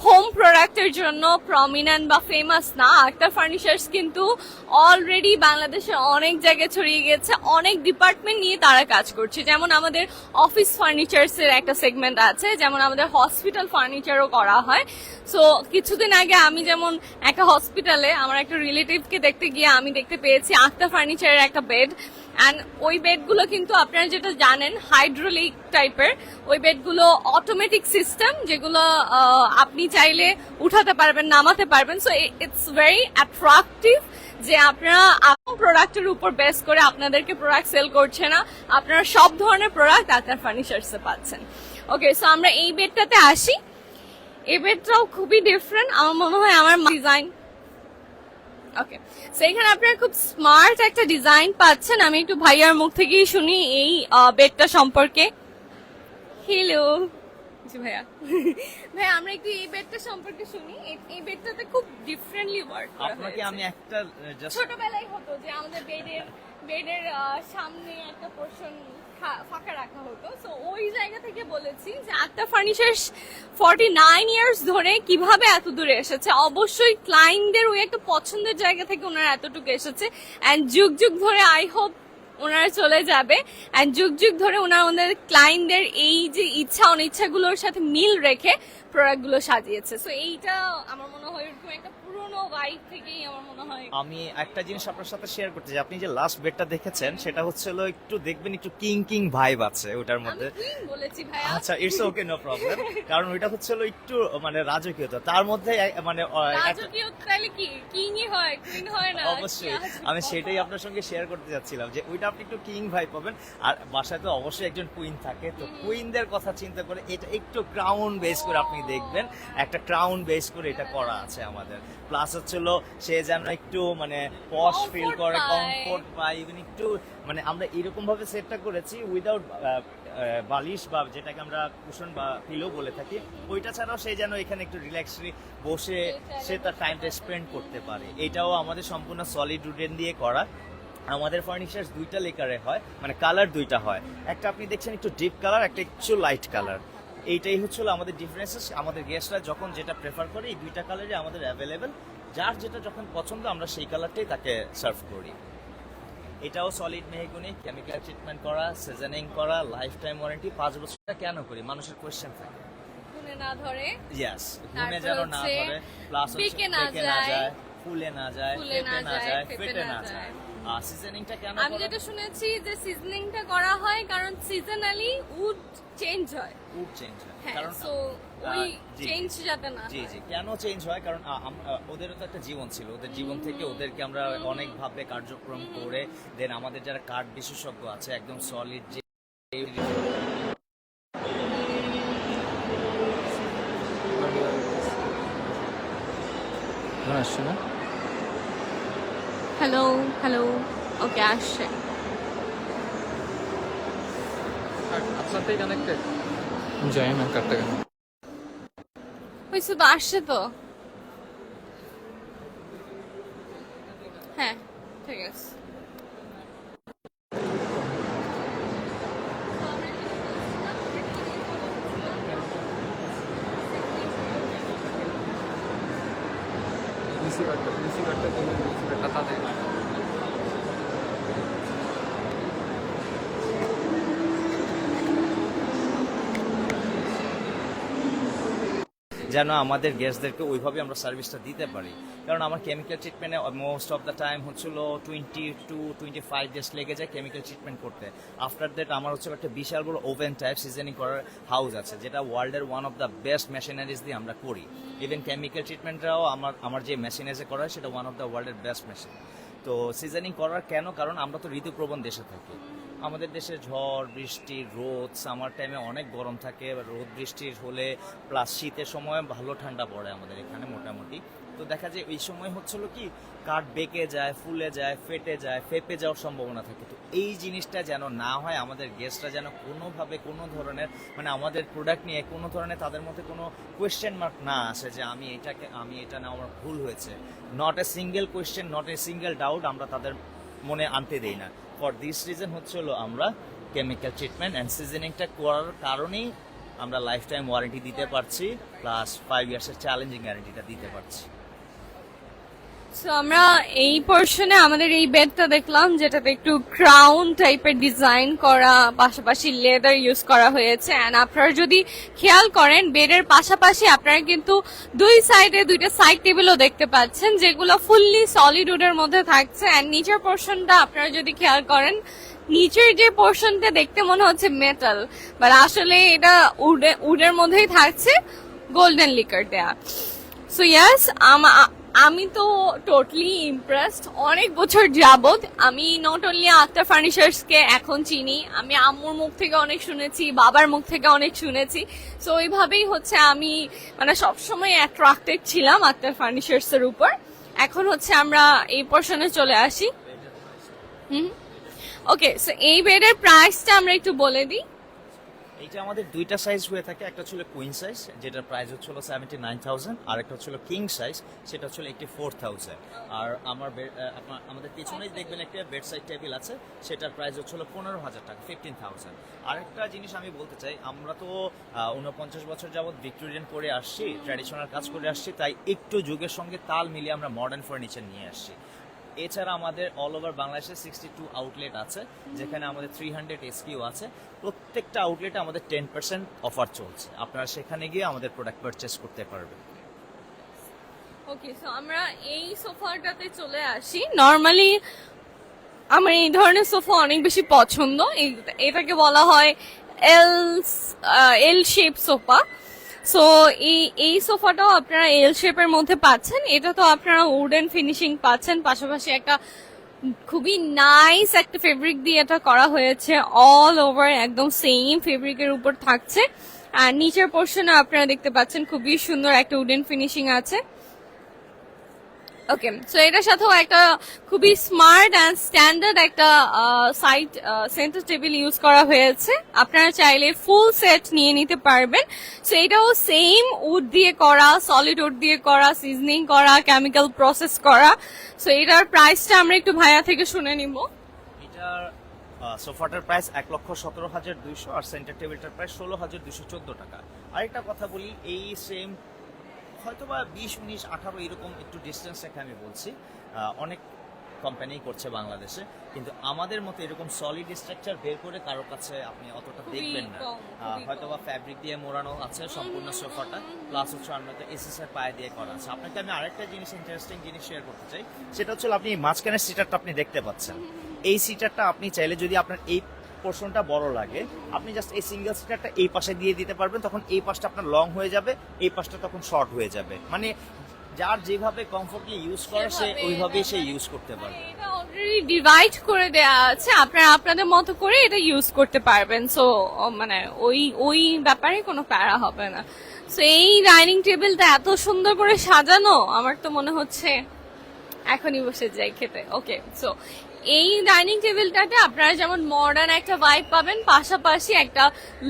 হোম প্রোডাক্টের জন্য প্রমিনেন্ট বা ফেমাস না। আক্তার ফার্নিচার্স কিন্তু অলরেডি বাংলাদেশে অনেক জায়গায় ছড়িয়ে গেছে, অনেক ডিপার্টমেন্ট নিয়ে তারা কাজ করছে। যেমন আমাদের অফিস ফার্নিচার্সের একটা সেগমেন্ট আছে, যেমন আমাদের হসপিটাল ফার্নিচারও করা হয়। সো কিছুদিন আগে আমি যেমন একটা হসপিটালে আমার একটা রিলেটিভকে দেখতে গিয়ে আমি দেখতে পেয়েছি আক্তার ফার্নিচারের একটা বেড, অ্যান্ড ওই বেডগুলো কিন্তু আপনারা যেটা জানেন হাইড্রোলিক টাইপের, ওই বেডগুলো অটোমেটিক সিস্টেম, যেগুলো আপনি চাইলে উঠাতে পারবেন, নামাতে পারবেন। সো ইটস ভেরি অ্যাট্রাকটিভ যে আপনারা প্রোডাক্টের উপর বেস করে আপনাদেরকে প্রোডাক্ট সেল করছে না, আপনারা সব ধরনের প্রোডাক্ট আক্তার ফার্নিচার্সে পাচ্ছেন। ওকে, সো আমরা এই বেডটাতে আসি। এই বেডটাও খুবই ডিফারেন্ট, আমার মনে হয় আমার ডিজাইন। ওকে, সো এখানে আপনারা খুব স্মার্ট একটা ডিজাইন পাচ্ছেন। আমি একটু ভাইয়ার মুখ থেকেই শুনি এই বেডটা সম্পর্কে। হ্যালো জি ভাইয়া, ভাইয়া আমরা একটু এই বেডটা সম্পর্কে শুনি। এই বেডটাতে খুব ডিফারেন্টলি ওয়ার্ক করা আপনাকে হয়েছে। আমি একটা জাস্ট ছোটবেলায় হতো যে আমাদের বেডের সামনে একটা পোর্শন ফাঁকা রাখা হতো, সো ওই জায়গা থেকে বলেছি যে আক্তার ফার্নিচার্স 49 ইয়ার্স ধরে কিভাবে এত দূরে এসেছে। অবশ্যই ক্লায়েন্টদের ওই একটা পছন্দের জায়গা থেকে ওনারা এতটুকু এসেছে, অ্যান্ড যুগ যুগ ধরে আই হোপ ওনারা চলে যাবে, অ্যান্ড যুগ যুগ ধরে ওনাদের ক্লায়েন্টদের এই যে ইচ্ছা অনিচ্ছাগুলোর সাথে মিল রেখে প্রোডাক্টগুলো সাজিয়েছে। সো এইটা আমার মনে হয় এরকম একটা পুরোনো ভাইব থেকেই আমার মনে হয়। আমি একটা জিনিস আপনার সাথে শেয়ার করতে চাই, আপনি যে লাস্ট বেডটা দেখেছেন সেটা হচ্ছিল একটু দেখবেন একটু কিং ভাইব আছে ওটার মধ্যে। আমি কুইন বলেছি ভাইয়া। আচ্ছা, ইটস ওকে, নো প্রবলেম, কারণ ওইটা হচ্ছিল একটু মানে রাজকীয়তা, তার মধ্যে মানে রাজকীয়তা তাহলে কি কিংই হয়, কুইন হয় না? অবশ্যই আমি সেটাই আপনার সঙ্গে শেয়ার করতে যাচ্ছিলাম যে ওইটা আপনি একটু কিং ভাই পাবেন। আর বাসায় তো অবশ্যই একজন কুইন থাকে, তো কুইনদের কথা চিন্তা করে এটা একটু ক্রাউন বেস করে আপনি দেখবেন, একটা ক্রাউন বেস করে এটা করা আছে আমাদের। প্লাস হচ্ছিল সে যেন একটু মানে পশ ফিল করে, কমফোর্ট পায়, ইভেন একটু মানে আমরা এরকম ভাবে সেটটা করেছি উইদাউট বালিশ বা যেটাকে আমরা কুশন বা পিলো বলে থাকি, ওইটা ছাড়াও সে যেন এখানে একটু রিল্যাক্সলি বসে সে তার টাইমটা স্পেন্ড করতে পারে। এটাও আমাদের সম্পূর্ণ সলিড উডেন দিয়ে করা। আমাদের ফার্নিচার দুইটা লেকারে হয়, মানে কালার দুইটা হয়, একটা আপনি দেখছেন একটু ডিপ কালার, একটা একটু লাইট কালার। এইটাই হচ্ছিল আমাদের ডিফারেন্সেস। আমাদের গেস্টরা যখন যেটা প্রেফার করে এই দুইটা কালারই আমাদের অ্যাভেলেবেল, যার যেটা যখন পছন্দ আমরা সেই কালারটাই তাকে সার্ভ করি। এটাও সলিড মেহগনি, কেমিক্যাল ট্রিটমেন্ট করা, সিজনিং করা, লাইফ টাইম ওয়ারেন্টি 5 বছর। কেন করি? মানুষের কোয়েশ্চেন থাকে, গুনে না ধরে, ইয়েস, গুনে যেন না ধরে, প্লাস বেঁকে না যায়, যায়, ফুলে না যায়, ফেটে না যায়, সিজনিংটা কেন আমি যেটা শুনেছি যে সিজনিংটা করা হয় কারণ সিজনালি উড চেঞ্জ হয়। উড চেঞ্জ হয় হ্যাঁ, কারণ সো ওই জি, চেঞ্জ যাতে না জি হয়। জি কেন চেঞ্জ হয় কারণ ওদেরও তো একটা জীবন ছিল, ওদের জীবন থেকে ওদেরকে আমরা অনেকভাবে কার্যক্রম করে দেন আমাদের যারা কাঠ বিশেষজ্ঞ আছে একদম সলিড যে আসছে না? হ্যালো হ্যালো, ওকে আসছে। আপনার থেকে কানেক্টেড জানি না কাটটা কেন। হয়েছে তো, আসছে তো। হ্যাঁ ঠিক আছে। রিসিভারটা দিলে রিসিভারটা তাদের যেন আমাদের গেস্টদেরকে ওইভাবে আমরা সার্ভিসটা দিতে পারি। কারণ আমার কেমিক্যাল ট্রিটমেন্টে মোস্ট অফ দ্য টাইম হচ্ছিল 20 to 25 ডেজ লেগে যায় কেমিক্যাল ট্রিটমেন্ট করতে। আফটার দ্যাট আমার হচ্ছে একটা বিশাল বড় ওভেন টাইপ সিজনিং করার হাউস আছে, যেটা ওয়ার্ল্ডের one of the best machineries দিয়ে আমরা করি। ইভেন কেমিক্যাল ট্রিটমেন্টটাও আমার যে মেশিনারিজে করা হয় সেটা ওয়ান অফ দ্য ওয়ার্ল্ডের বেস্ট মেশিন। তো সিজনিং করার কেন, কারণ আমরা তো ঋতুপ্রবণ দেশে থাকি। আমাদের দেশে ঝড় বৃষ্টি রোদ, সামার টাইমে অনেক গরম থাকে, রোদ বৃষ্টির হলে প্লাস শীতের সময় ভালো ঠান্ডা পড়ে আমাদের এখানে মোটামুটি। তো দেখা যায় এই সময় হচ্ছিল কি কাঠ বেঁকে যায়, ফুলে যায়, ফেটে যায়, ফেপে যাওয়ার সম্ভাবনা থাকে। তো এই জিনিসটা যেন না হয়, আমাদের গেস্টরা যেন কোনোভাবে কোনো ধরনের মানে আমাদের প্রোডাক্ট নিয়ে কোনো ধরনের তাদের মধ্যে কোনো কোয়েশ্চেন মার্ক না আসে যে আমি এটা না আমার ভুল হয়েছে। Not a single question, not a single doubt আমরা তাদের মনে আনতে দেই না। ফর দিস রিজন হচ্ছে হলো আমরা কেমিক্যাল ট্রিটমেন্ট অ্যান্ড সিজনিংটা করার কারণেই আমরা লাইফ টাইম ওয়ারেন্টি দিতে পারছি, প্লাস 5 ইয়ার্সের চ্যালেঞ্জিং গ্যারান্টিটা দিতে পারছি। সো আমরা এই পোর্শনে আমাদের এই বেডটা দেখলাম, যেটাতে একটু ক্রাউন টাইপের ডিজাইন করা, পাশাপাশি লেদার ইউজ করা হয়েছে। এন্ড আপনারা যদি খেয়াল করেন বেডের পাশাপাশি আপনারা কিন্তু দুই সাইডে দুইটা সাইড টেবিলও দেখতে পাচ্ছেন, যেগুলো ফুললি সলিড উডের মধ্যে থাকছে। এন্ড নিচের পোর্শনটা আপনারা যদি খেয়াল করেন, নিচের যে পোর্শনটা দেখতে মনে হচ্ছে মেটাল, বাট আসলে এটা উডের মধ্যেই থাকছে, গোল্ডেন লিকার দেয়া। সো ইয়াস, আমি তো টোটালি ইমপ্রেসড। অনেক বছর যাবত আমি নট অনলি আক্তার ফার্নিচার্স কে এখন চিনি, আমি আম্মুর মুখ থেকে অনেক শুনেছি, বাবার মুখ থেকে অনেক শুনেছি। সো ওইভাবেই হচ্ছে আমি মানে সবসময় অ্যাট্রাক্টেড ছিলাম আক্তার ফার্নিচার্স এর উপর। এখন হচ্ছে আমরা এই পোর্শনে চলে আসি। ওকে, সো এই বেডের প্রাইসটা আমরা একটু বলে দিই। এইটা আমাদের দুইটা সাইজ হয়ে থাকে, একটা ছিল কুইন সাইজ যেটার প্রাইস হচ্ছিল 79,000, আর একটা হচ্ছিল কিং সাইজ সেটা হচ্ছিল 84,000। আর আমাদের পিছনেই দেখবেন একটা বেড সাইড টেবিল আছে, সেটার প্রাইস হচ্ছিল 15,000 টাকা, 15,000। আরেকটা জিনিস আমি বলতে চাই, আমরা তো 49 বছর যাবত ভিক্টোরিয়ান করে আসছি, ট্র্যাডিশনাল কাজ করে আসছি, তাই একটু যুগের সঙ্গে তাল মিলিয়ে আমরা মডার্ন ফার্নিচার নিয়ে আসছি। এছাড়া আমাদের অল ওভার বাংলাদেশে 62 আউটলেট আছে, যেখানে আমাদের 300 এসকিউ আছে। প্রত্যেকটা আউটলেটে আমাদের 10% অফার চলছে, আপনারা সেখানে গিয়ে আমাদের প্রোডাক্ট পারচেস করতে পারবেন। ওকে, সো আমরা এই সোফাটাতে চলে আসি। নর্মালি আমার এই ধরনের সোফা অনেক বেশি পছন্দ। এটাকে বলা হয় এল শেপ সোফা। সো এই সোফাটাও আপনারা এল শেপের মধ্যে পাচ্ছেন। এটা তো আপনারা উডেন ফিনিশিং পাচ্ছেন, পাশাপাশি একটা খুবই নাইস একটা ফেব্রিক দিয়ে এটা করা হয়েছে। অল ওভার একদম সেম ফেব্রিকের উপর থাকছে। আর নিচের পোর্শনে আপনারা দেখতে পাচ্ছেন খুবই সুন্দর একটা উডেন ফিনিশিং আছে। ওকে, সো এটার সাথেও একটা খুবই স্মার্ট অ্যান্ড স্ট্যান্ডার্ড একটা সাইড সেন্টার টেবিল ইউজ করা হয়েছে। আপনারা চাইলে ফুল সেট নিয়ে নিতে পারবেন। সো এটাও সেম উড দিয়ে করা, সলিড উড দিয়ে করা, সিজনিং করা, কেমিক্যাল প্রসেস করা। সো এটার প্রাইসটা আমরা একটু ভাইয়া থেকে শুনে নিব। এটার সোফাটার প্রাইস 1,17,200 আর সেন্টার টেবিলটার প্রাইস 16,214 টাকা। আরেকটা কথা বলি, এই সেম হয়তো বা 20, 19, 18 এরকম একটু ডিস্টেন্স রেখে আমি বলছি, অনেক কোম্পানি করছে বাংলাদেশে, কিন্তু আমাদের মতো এরকম সলিড স্ট্রাকচার বের করে কারো কাছে আপনি অতটা খুবই দেখবেন না। কম, খুবই হয়তো বা ফ্যাব্রিক দিয়ে মোড়ানো আছে সম্পূর্ণ সোফাটা, প্লাস হচ্ছে আমরা তো এসএসআর পায়ে দিয়ে করা আছে। আপনাকে আমি আরেকটা জিনিস, ইন্টারেস্টিং জিনিস শেয়ার করতে চাই, সেটা হচ্ছে আপনি মাঝখানের সিটারটা আপনি দেখতে পাচ্ছেন। এই সিটারটা আপনি চাইলে যদি আপনার এই পোর্শনটা বড় লাগে, আপনি জাস্ট এই সিঙ্গেল সিটারটা এই পাশে দিয়ে দিতে পারবেন, তখন এই পাশটা আপনার লং হয়ে যাবে, এই পাশটা তখন শর্ট হয়ে যাবে। মানে যার যেভাবে কমফোর্টলি ইউজ করে সে সেভাবে, ওইভাবেই সে মানে- ইউজ করতে পারবে। এটা অলরেডি ডিভাইড করে দেয়া আছে, আপনারা আপনাদের মতো করে এটা ইউজ করতে পারবেন। সো মানে ওই ব্যাপারে কোনো প্যারা হবে না। সো এই ডাইনিং টেবিলটা এত সুন্দর করে সাজানো, আমার তো মনে হচ্ছে এখনই বসে যাই খেতে। ওকে, সো এই ডাইনিং টেবিলটাতে আপনারা যেমন মডার্ন একটা ভাইব পাবেন, পাশাপাশি একটা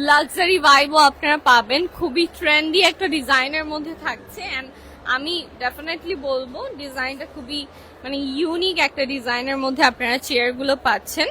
লাক্সারি ভাইবও আপনারা পাবেন। খুবই ট্রেন্ডি একটা ডিজাইনের মধ্যে থাকছে, এন্ড আমি ডেফিনেটলি বলবো ডিজাইনটা খুবই মানে ইউনিক একটা ডিজাইনের মধ্যে আপনারা চেয়ারগুলো পাচ্ছেন।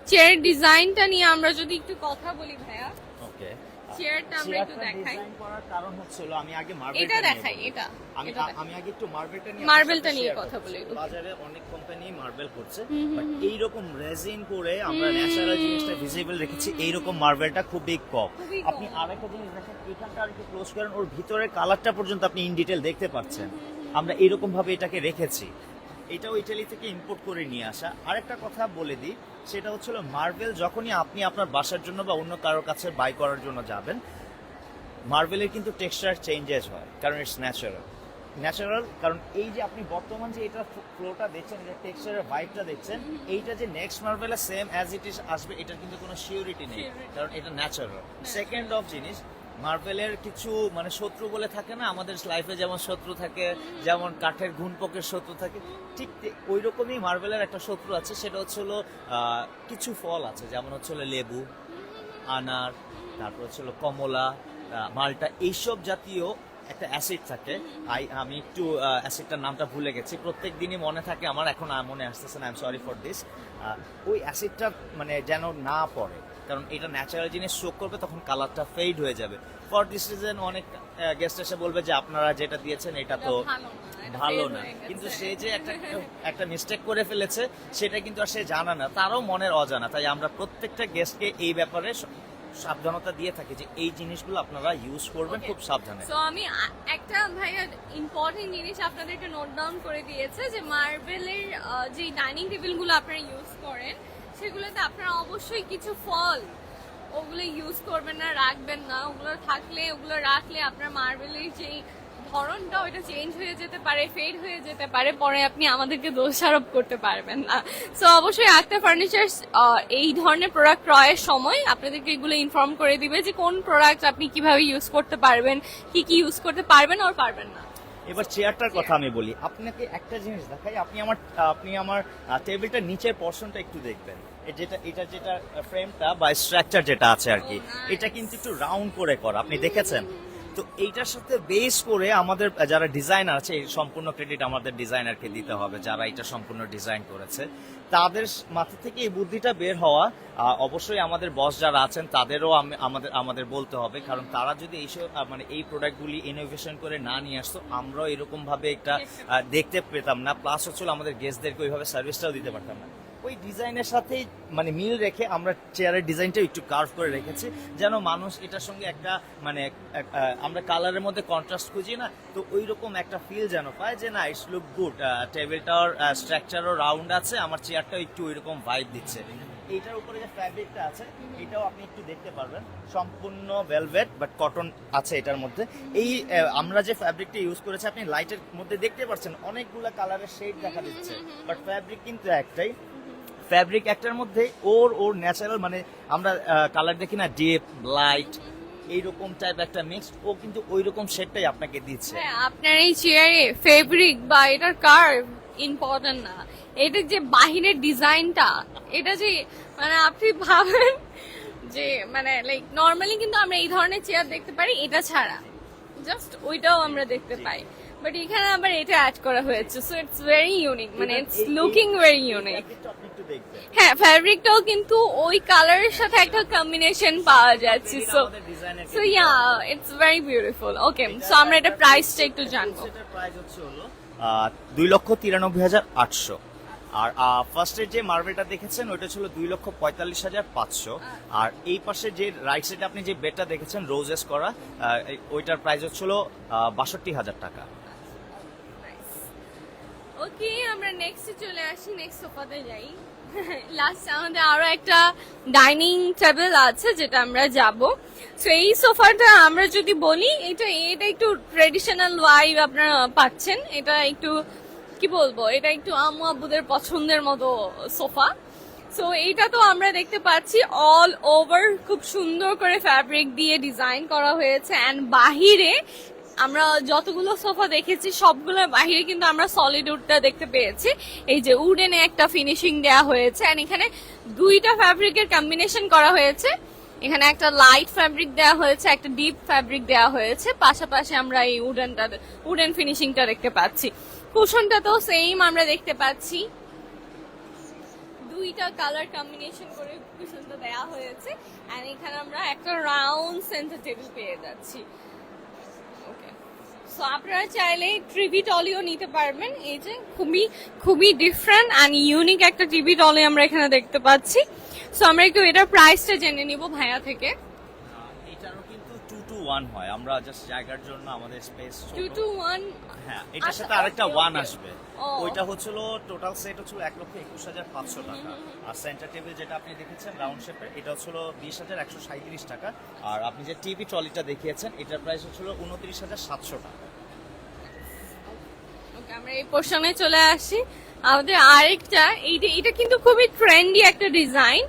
চেয়ারের ডিজাইনটা নিয়ে আমরা যদি একটু কথা বলি ভাইয়া, ওকে, চেয়ারটা আমরা একটু দেখাই। ডিজাইন করার কারণ হচ্ছে আমি আগে এটা মার্বেলটা দেখাই, এটা আমি এটা দেখাই। আমি আগে একটু মার্বেলটা নিয়ে মার্বেলটা আপনার সাথে নিয়ে share কথা করছি। বলি, okay. বাজারে অনেক কোম্পানি মার্বেল করছে, বাট এইরকম রেজিন করে আমরা ন্যাচারাল জিনিসটা ভিজিবল রেখেছি, এইরকম মার্বেলটা খুবই কম। খুবই কম। আপনি আরেকটা জিনিস দেখেন, এখানটা আরেকটু ক্লোজ করেন, ওর ভিতরের কালারটা পর্যন্ত আপনি ইন ডিটেল দেখতে পাচ্ছেন। আমরা এরকম ভাবে এটাকে রেখেছি, এটাও ইটালি থেকে ইম্পোর্ট করে নিয়ে আসা। আরেকটা কথা বলে দিই, সেটা হচ্ছিল মার্বেল যখনই আপনি আপনার বাসার জন্য বা অন্য কারোর কাছে বাই করার জন্য যাবেন, মার্বেলের কিন্তু টেক্সচার চেঞ্জেস হয়, কারণ ইটস ন্যাচারাল। কারণ এই যে আপনি বর্তমান যে এটা ফ্লোটা দেখছেন, এটা টেক্সচারের ভাইবটা দেখছেন, এইটা যে নেক্সট মার্বেলে সেম অ্যাজ ইট ইজ আসবে, এটার কিন্তু কোনো সিউরিটি নেই, কারণ এটা ন্যাচারাল। সেকেন্ড অফ জিনিস, মার্বেলের কিছু মানে শত্রু বলে থাকে না, আমাদের লাইফে যেমন শত্রু থাকে, যেমন কাঠের ঘুনপোকের শত্রু থাকে, ঠিক ওই রকমই মার্বেলের একটা শত্রু আছে, সেটা হচ্ছে কিছু ফল আছে, যেমন হচ্ছে লেবু, আনার, তারপর হচ্ছে কমলা, মালটা, এইসব জাতীয় একটা অ্যাসিড থাকে। আমি একটু অ্যাসিডটার নামটা ভুলে গেছি, প্রত্যেক দিনই মনে থাকে আমার, এখন মনে আসতেছে না, I am sorry for this. ওই অ্যাসিডটা মানে যেন না পড়ে, কারণ এটা ন্যাচারাল জিনিস শোক করবে, তখন কালারটা ফেড হয়ে যাবে। ফর দিস রিজন অনেক গেস্ট এসে বলবে যে আপনারা যেটা দিয়েছেন এটা তো ভালো না, কিন্তু সে যে একটা মিস্টেক করে ফেলেছে সেটা কিন্তু আর সে জানা না, তারও মনের অজানা। তাই আমরা প্রত্যেকটা গেস্টকে এই ব্যাপারে সাবধানতা দিয়ে থাকি যে এই জিনিসগুলো আপনারা ইউজ করবেন খুব সাবধানে। সো আমি একটা ভাইয়া ইম্পর্টেন্ট জিনিস আপনাদেরকে নোট ডাউন করে দিয়েছে, যে মার্বেলের যে ডাইনিং টেবিলগুলো আপনারা ইউজ করেন, সেগুলোতে আপনারা অবশ্যই কিছু ফল ওগুলো ইউজ করবেন না, রাখবেন না। ওগুলো থাকলে, ওগুলো রাখলে আপনার মার্বেলের যেই ধরনটা ওইটা চেঞ্জ হয়ে যেতে পারে, ফেড হয়ে যেতে পারে, পরে আপনি আমাদেরকে দোষারোপ করতে পারবেন না। সো অবশ্যই আক্তার ফার্নিচার্স এই ধরনের প্রোডাক্ট ক্রয়ের সময় আপনাদেরকে এগুলো ইনফর্ম করে দিবে যে কোন প্রোডাক্ট আপনি কিভাবে ইউজ করতে পারবেন, কি কি ইউজ করতে পারবেন আর পারবেন না। এবার চেয়ারটার কথা আমি বলি, আপনাকে একটা জিনিস দেখাই, আপনি আমার টেবিলটার নিচের পোরশনটা একটু দেখবেন, এটা যেটা ফ্রেমটা বা স্ট্রাকচার যেটা আছে আর কি, এটা কিন্তু একটু রাউন্ড করে করা, আপনি দেখেছেন তো। এইটার সাথে বেস করে আমাদের যারা ডিজাইনার আছে, এই সম্পূর্ণ ক্রেডিট আমাদের ডিজাইনারকে দিতে হবে, যারা এটা সম্পূর্ণ ডিজাইন করেছে, তাদের মাথা থেকে এই বুদ্ধিটা বের হওয়া। অবশ্যই আমাদের বস যারা আছেন তাদেরও আমাদের বলতে হবে, কারণ তারা যদি এইসব মানে এই প্রোডাক্টগুলি ইনোভেশন করে না নিয়ে আসতো, আমরাও এরকম ভাবে একটা দেখতে পেতাম না, প্লাস হচ্ছিল আমাদের গেস্টদেরকে ওইভাবে সার্ভিসটাও দিতে পারতাম না। ওই ডিজাইনের সাথে মানে মিল রেখে আমরা চেয়ারের ডিজাইনটা একটু কার্ভ করে রেখেছি, যেন মানুষ এটার সঙ্গে একটা মানে আমরা কালারের মধ্যে কন্ট্রাস্ট খুঁজি না, তো ওই রকম একটা ফিল যেন পায় যে না, ইটস লুক গুড, টেবিলটার স্ট্রাকচারও রাউন্ড আছে, আমার চেয়ারটাও একটু ওইরকম ভাইব দিচ্ছে। এইটার উপরে যে ফ্যাব্রিকটা আছে এটাও আপনি একটু দেখতে পারবেন, সম্পূর্ণ ভেলভেট বাট কটন আছে এটার মধ্যে। এই আমরা যে ফ্যাব্রিকটা ইউজ করেছি, আপনি লাইটের মধ্যে দেখতে পাচ্ছেন অনেকগুলো কালারের শেড দেখা দিচ্ছে, বাট ফ্যাব্রিক কিন্তু একটাই। ফ্যাব্রিক একটার মধ্যে ওর ন্যাচারাল মানে আমরা কালার দেখি না, ডিপ লাইট এইরকম টাইপ একটা মিক্সড, ও কিন্তু ওই রকম শেডটাই আপনাকে দিচ্ছে। হ্যাঁ, আপনার এই চেয়ারে ফেব্রিক বা এটার কার্ভ ইম্পর্টেন্ট না, এটা যে বাহিরের ডিজাইনটা, এটা যে মানে আপনি ভাবেন যে মানে লাইক নর্মালি কিন্তু আমরা এই ধরনের চেয়ার দেখতে পারি, এটা ছাড়া জাস্ট ওইটাও আমরা দেখতে পাই, বাট এখানে আবার এটা অ্যাড করা হয়েছে। সো ইটস ভেরি ইউনিক, মানে ইটস লুকিং ভেরি ইউনিক। হ্যাঁ, ফ্যাব্রিকটাও কিন্তু ওই কালারের সাথে একটা কম্বিনেশন পাওয়া যাচ্ছে। So yeah, it's very beautiful. Okay, so আমরা এটা প্রাইসটা একটু জানবো। এটার প্রাইস হচ্ছে হলো 2,93,800। আর ফার্স্টের যে মার্বেলটা দেখেছেন ওইটা ছিল 2,45,500। আর এই পাশে যে রাইট সাইডে আপনি যে বেডটা দেখেছেন রোজেস করা, ওইটার প্রাইস হচ্ছিল 62,000 টাকা। ওকে, আমরা নেক্সটে চলে আসি, নেক্সট সোফাতে যাই। লাস্ট আমাদের আরো একটা ডাইনিং টেবিল আছে যেটা আমরা যাব। সো এই সোফাটা আমরা যদি বলি, এটা একটু ট্রেডিশনাল ওয়াইব আপনারা পাচ্ছেন। এটা একটু কি বলবো, এটা একটু আম্মু আব্বুদের পছন্দের মতো সোফা। সো এইটা তো আমরা দেখতে পাচ্ছি অল ওভার খুব সুন্দর করে ফ্যাব্রিক দিয়ে ডিজাইন করা হয়েছে। অ্যান্ড বাহিরে আমরা যতগুলো সোফা দেখেছি সবগুলোর বাহিরে কিন্তু আমরা সলিড উডটা দেখতে পেয়েছি। এই যে উডেনে একটা ফিনিশিং দেওয়া হয়েছে, এন্ড এখানে দুইটা ফ্যাব্রিকের কম্বিনেশন করা হয়েছে। এখানে একটা লাইট ফ্যাব্রিক দেওয়া হয়েছে, একটা ডিপ ফ্যাব্রিক দেওয়া হয়েছে, পাশাপাশি আমরা এই উডেন ফিনিশিংটা দেখতে পাচ্ছি। কুশনটা তো সেম আমরা দেখতে পাচ্ছি, দুইটা কালার কম্বিনেশন করে কুশনটা দেওয়া হয়েছে। এন্ড এখানে আমরা একটা রাউন্ড সেন্টার টেবিল পেয়ে যাচ্ছি। সো আপনারা চাইলে টিভি টলিও নিতে পারবেন। এই যে খুবই ডিফারেন্ট অ্যান্ড ইউনিক একটা টিভি টলি আমরা এখানে দেখতে পাচ্ছি। সো আমরা একটু এটার প্রাইসটা জেনে নিব ভাইয়া থেকে। এটারও কিন্তু 2 to 1 হয়, আমরা জাস্ট জায়গার জন্য আমাদের স্পেস 2 to 1। হ্যাঁ, এটার সাথে আরেকটা 1 আসবে। ওইটা হচ্ছিল টোটাল সেট হচ্ছিল 1,21,500 টাকা। আর সেন্টার টেবিল যেটা আপনি দেখেছেন রাউন্ড শেপের, এটা হচ্ছিল 20,137 টাকা। আর আপনি যে টিভি ট্রলিটা দেখিয়েছেন এটার প্রাইস হচ্ছিল 29,700 টাকা। ওকে, আমরা এই পোর্শনে চলে আসি। আমাদের আরেকটা এটা কিন্তু খুবই ট্রেন্ডি একটা ডিজাইন।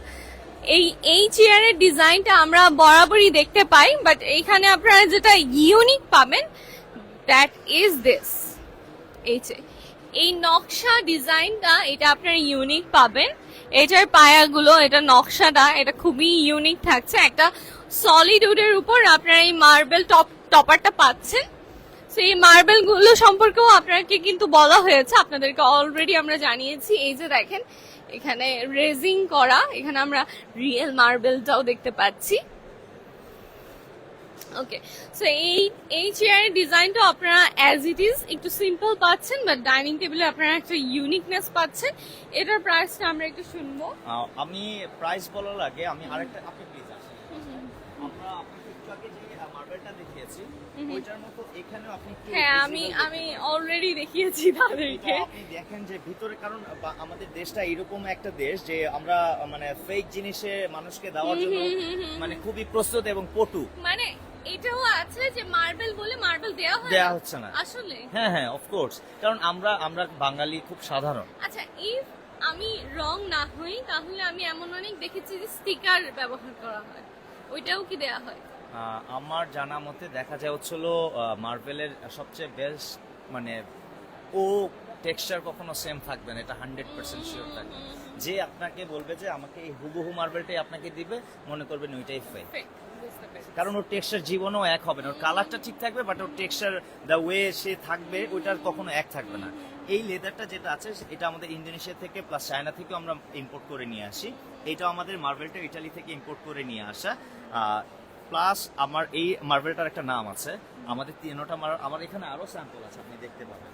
এই চেয়ারের ডিজাইনটা আমরা বরাবরই দেখতে পাই, বাট এইখানে আপনারা যেটা ইউনিক পাবেন দ্যাট ইজ দিস। এই নকশা ডিজাইনটা এটা আপনারা ইউনিক পাবেন। এটার পায়াগুলো, এটা নকশাটা এটা খুবই ইউনিক থাকছে। একটা সলিড উডের উপর আপনারা এই মার্বেল টপারটা পাচ্ছেন। তো এই মার্বেল গুলো সম্পর্কেও আপনাকে কিন্তু বলা হয়েছে, আপনাদেরকে অলরেডি আমরা জানিয়েছি। এই যে দেখেন এখানে রেজিং করা, এখানে আমরা রিয়েল মার্বেলটাও দেখতে পাচ্ছি। ওকে, সো এই চেয়ারের ডিজাইনটা আপনারা অ্যাজ ইট ইজ একটু সিম্পল পাচ্ছেন, বাট ডাইনিং টেবিলে আপনারা একটা ইউনিকনেস পাচ্ছেন। এটার প্রাইসটা আমরা একটু শুনবো। আমি প্রাইস বলার আগে আমি আরেকটা, আপনি প্লিজ আসেন। আমরা আপনাকে একটু আগে যে মার্বেলটা দেখিয়েছি ওইটার মতো এখানেও আপনি একটু, হ্যাঁ আমি অলরেডি দেখিয়েছি তাদেরকে। আপনি দেখেন যে ভিতরে, কারণ আমাদের দেশটা এরকম একটা দেশ যে আমরা মানে ফেক জিনিসে মানুষকে দেওয়ার জন্য মানে খুবই প্রস্তুত এবং পটু। মানে এটাও আছে যে মার্বেল বলে মার্বেল দেওয়া হচ্ছে না আসলে। হ্যাঁ অফকোর্স, কারণ আমরা বাঙালি খুব সাধারণ। আচ্ছা, ইফ আমি রং না হই তাহলে আমি এমন অনেক দেখেছি যে স্টিকার ব্যবহার করা হয়, ওইটাও কি দেওয়া হয়? আমার জানা মতে দেখা যায় হচ্ছিল মার্বেলের সবচেয়ে বেস্ট মানে ও টেক্সচার কখনো সেম থাকবে না, এটা 100% শিওর থাকবে। যে আপনাকে বলবে যে আমাকে এই হুবহু মার্বেলটাই আপনাকে দিবে, মনে করবেন ওইটাই ফেক। কারণ ওর টেক্সচার জীবনেও এক হবে না। ওর কালারটা ঠিক থাকবে, বাট ওর টেক্সচার দ্য ওয়ে সে থাকবে ওইটার কখনো এক থাকবে না। এই লেদারটা যেটা আছে এটা আমাদের ইন্দোনেশিয়া থেকে প্লাস চায়না থেকে আমরা ইম্পোর্ট করে নিয়ে আসি। এটাও আমাদের মার্বেলটা ইটালি থেকে ইম্পোর্ট করে নিয়ে আসা। প্লাস আমার এই মার্বেলটার একটা নাম আছে। আমাদের তিনটা আমার এখানে আরো স্যাম্পল আছে, আপনি দেখতে পাবেন।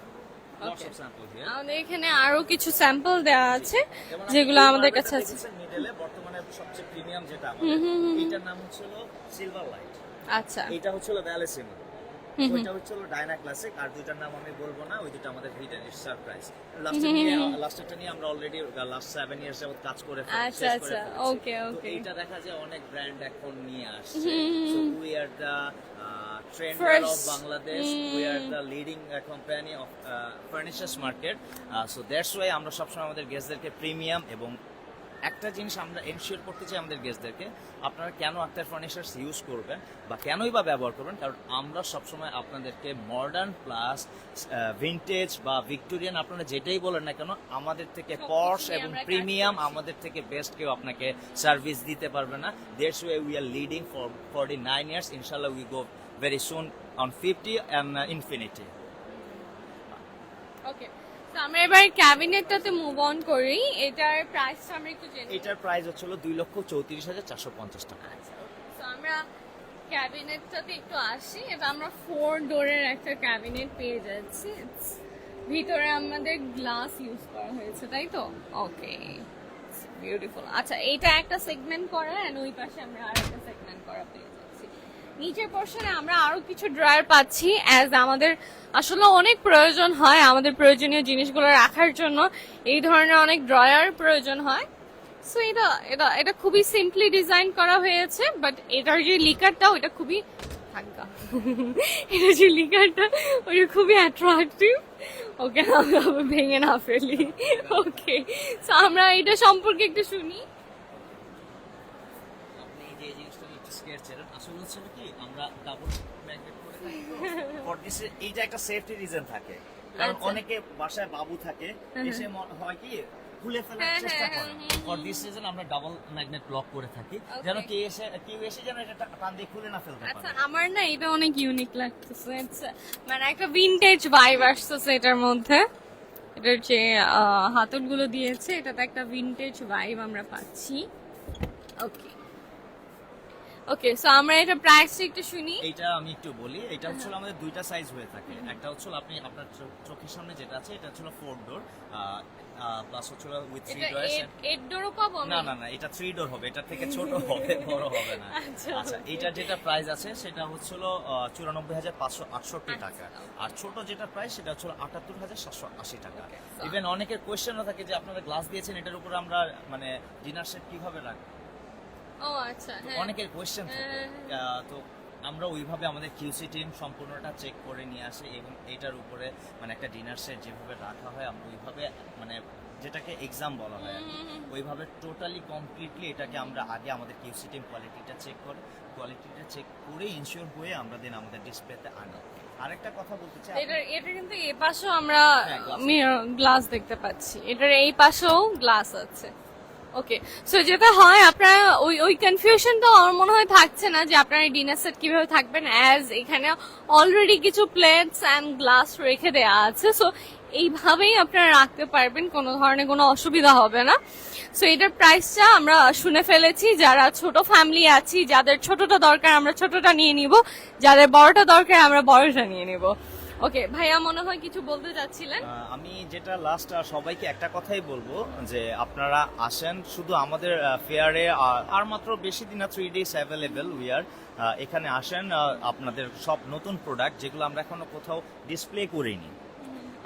আমাদের এখানে আরো কিছু স্যাম্পল দেওয়া আছে যেগুলো আমাদের কাছে আছে। মিডলে বর্তমানে সবচেয়ে প্রিমিয়াম যেটা আমাদের, এটার নাম হচ্ছিল সিলভার লাইট। আচ্ছা, এটা হচ্ছিল ভ্যালেসিমো, ওইটা হচ্ছিল ডায়না ক্লাসিক। আর দুইটার নাম আমি বলবো না, ওই দুটো আমাদের হিডেন সারপ্রাইজ। লাস্টটা নিয়ে আমরা অলরেডি লাস্ট 7 ইয়ার্স যাবত কাজ করে আচ্ছা আচ্ছা, ওকে ওকে। এটা দেখা যায় অনেক ব্র্যান্ড এখন নিয়ে আসছে। So we are the trender of Bangladesh. We are the leading company of furnitures market. So that's why আমরা সবসময় আমাদের গেস্টদেরকে প্রিমিয়াম এবং একটা জিনিস আমরা এনশিওর করতে চাই আমাদের গেস্টদেরকে, আপনারা কেন আক্তার ফার্নিচার্স ইউজ করবেন বা কেনই বা ব্যবহার করবেন, কারণ আমরা সবসময় আপনাদেরকে মডার্ন প্লাস ভিন্টেজ বা ভিক্টোরিয়ান আপনারা যেটাই বলেন না কেন, আমাদের থেকে পশ এবং প্রিমিয়াম, আমাদের থেকে বেস্ট কেউ আপনাকে সার্ভিস দিতে পারবে না। That's why we are leading for 49 years. ইনশাআল্লাহ we go very soon on 50 and infinity. Okay, so আমরা এবার ক্যাবিনেটটাতে মুভ অন করি। এটার প্রাইসটা আমরা একটু জেনে। এটার প্রাইস হচ্ছিল 2,34,450 টাকা। আচ্ছা, সো আমরা ক্যাবিনেটটাতে একটু আসি। এটা আমরা 4 ডোরের একটা ক্যাবিনেট পেয়ে যাচ্ছি। ভিতরে আমাদের গ্লাস ইউজ করা হয়েছে, তাই তো? ওকে, বিউটিফুল। আচ্ছা, এটা একটা সেগমেন্ট করা, এন্ড ওই পাশে আমরা আরেকটা সেগমেন্ট করা পেয়ে যাচ্ছি। নিচের পোরশনে আমরা আরো কিছু ড্রয়ার পাচ্ছি, অ্যাজ আমাদের আসলে অনেক প্রয়োজন হয়, আমাদের প্রয়োজনীয় জিনিসগুলো রাখার জন্য এই ধরনের অনেক ড্রয়ার প্রয়োজন হয়। সো এটা এটা এটা খুবই সিম্পলি ডিজাইন করা হয়েছে, বাট এটার যে লিকারটা ওইটা খুবই থাকা এটা যে লিকারটা ওইটা খুবই অ্যাট্রাকটিভ। ওকে, আমরা ভেঙে না ফেলি। ওকে, সো আমরা এটা সম্পর্কে একটু শুনি। আপনি যে জিনিসটা একটু স্কেয়ার ছিলেন, আসলে হচ্ছে কি আমরা ডাবল ম্যাগনেট করে থাকি ফর দিস, এইটা একটা সেফটি রিজন থাকে, কারণ আচ্ছা। অনেকে বাসায় বাবু থাকে, এসে হয় কি খুলে ফেলার হ্যাঁ, চেষ্টা হ্যাঁ, করে। হ্যাঁ, ফর দিস রিজন আমরা ডাবল ম্যাগনেট ব্লক করে থাকি, যেন কেউ এসে যেন এটা টান দিয়ে খুলে না ফেলতে আচ্ছা, পারে। আমার না এটা অনেক ইউনিক লাগতেছে। মানে একটা ভিনটেজ ভাইব আসতেছে এটার মধ্যে। এটার যে হাতলগুলো দিয়েছে, এটাতে একটা ভিনটেজ ভাইব আমরা পাচ্ছি। ওকে ওকে, সো আমরা এটা প্রাইসটা একটু শুনি। এইটা আমি একটু বলি, এটা হচ্ছে আমাদের দুইটা সাইজ হয়ে থাকে। একটা হচ্ছে আপনি আপনার চোখের সামনে যেটা আছে, এটা হচ্ছে 4 ডোর প্লাস হচ্ছে উইথ 3 এটা ডোরস। 8 ডোরও পাবো আমি? না না না, এটা 3 ডোর হবে, এটা থেকে ছোট হবে, বড় হবে না। আচ্ছা, আচ্ছা, এটা যেটা প্রাইস আছে সেটা হচ্ছিল 94,568 টাকা, আর ছোট যেটা প্রাইস সেটা হচ্ছিল 78,780 টাকা। ইভেন অনেকের কোয়েশ্চেনও থাকে যে আপনারা গ্লাস দিয়েছেন, এটার উপর আমরা মানে ডিনার সেট কিভাবে রাখবো, ও আচ্ছা, হ্যাঁ। অনেকের কোয়েশ্চেন থাকে। তো আমরা ওইভাবে আমাদের কিউসি টিম সম্পূর্ণটা চেক করে নিয়ে আসে, এবং এটার উপরে মানে একটা ডিনার সেট যেভাবে রাখা হয় আমরা ওইভাবে মানে যেটাকে এক্সাম বলা হয় আর কি, ওইভাবে টোটালি কমপ্লিটলি এটাকে আমরা আগে আমাদের কিউসি টিম কোয়ালিটিটা চেক করে ইনশিওর হয়ে আমরা দেন আমাদের ডিসপ্লেতে আনি। আরেকটা কথা বলতে চাই, এটা কিন্তু এই পাশেও আমরা হ্যাঁ, গ্লাস দেখতে পাচ্ছি, এটার এই পাশেও গ্লাস আছে। ওকে, সো যেটা হয় আপনারা ওই কনফিউশনটা আমার মনে হয় থাকছে না যে আপনারা ডিনার সেট কিভাবে থাকবেন, অ্যাজ এখানে অলরেডি কিছু প্লেটস এন্ড গ্লাস রেখে দেওয়া আছে। সো এইভাবেই আপনারা রাখতে পারবেন, কোনো ধরনের কোনো অসুবিধা হবে না। সো এটার প্রাইসটা আমরা শুনে ফেলেছি। যারা ছোট ফ্যামিলি আছি, যাদের ছোটটা দরকার আমরা ছোটটা নিয়ে নিব, যাদের বড়টা দরকার আমরা বড়টা নিয়ে নিব। ওকে ভাইয়া, মনে হয় কিছু বলতে চাচ্ছিলেন। আমি যেটা লাস্ট সবাইকে একটা কথাই বলবো যে আপনারা আসেন শুধু আমাদের ফেয়ারে, আর মাত্র বেশি দিন না, 3 days অ্যাভেলেবেল উই আর। এখানে আসেন, আপনাদের সব নতুন প্রোডাক্ট যেগুলো আমরা এখনো কোথাও ডিসপ্লে করিনি,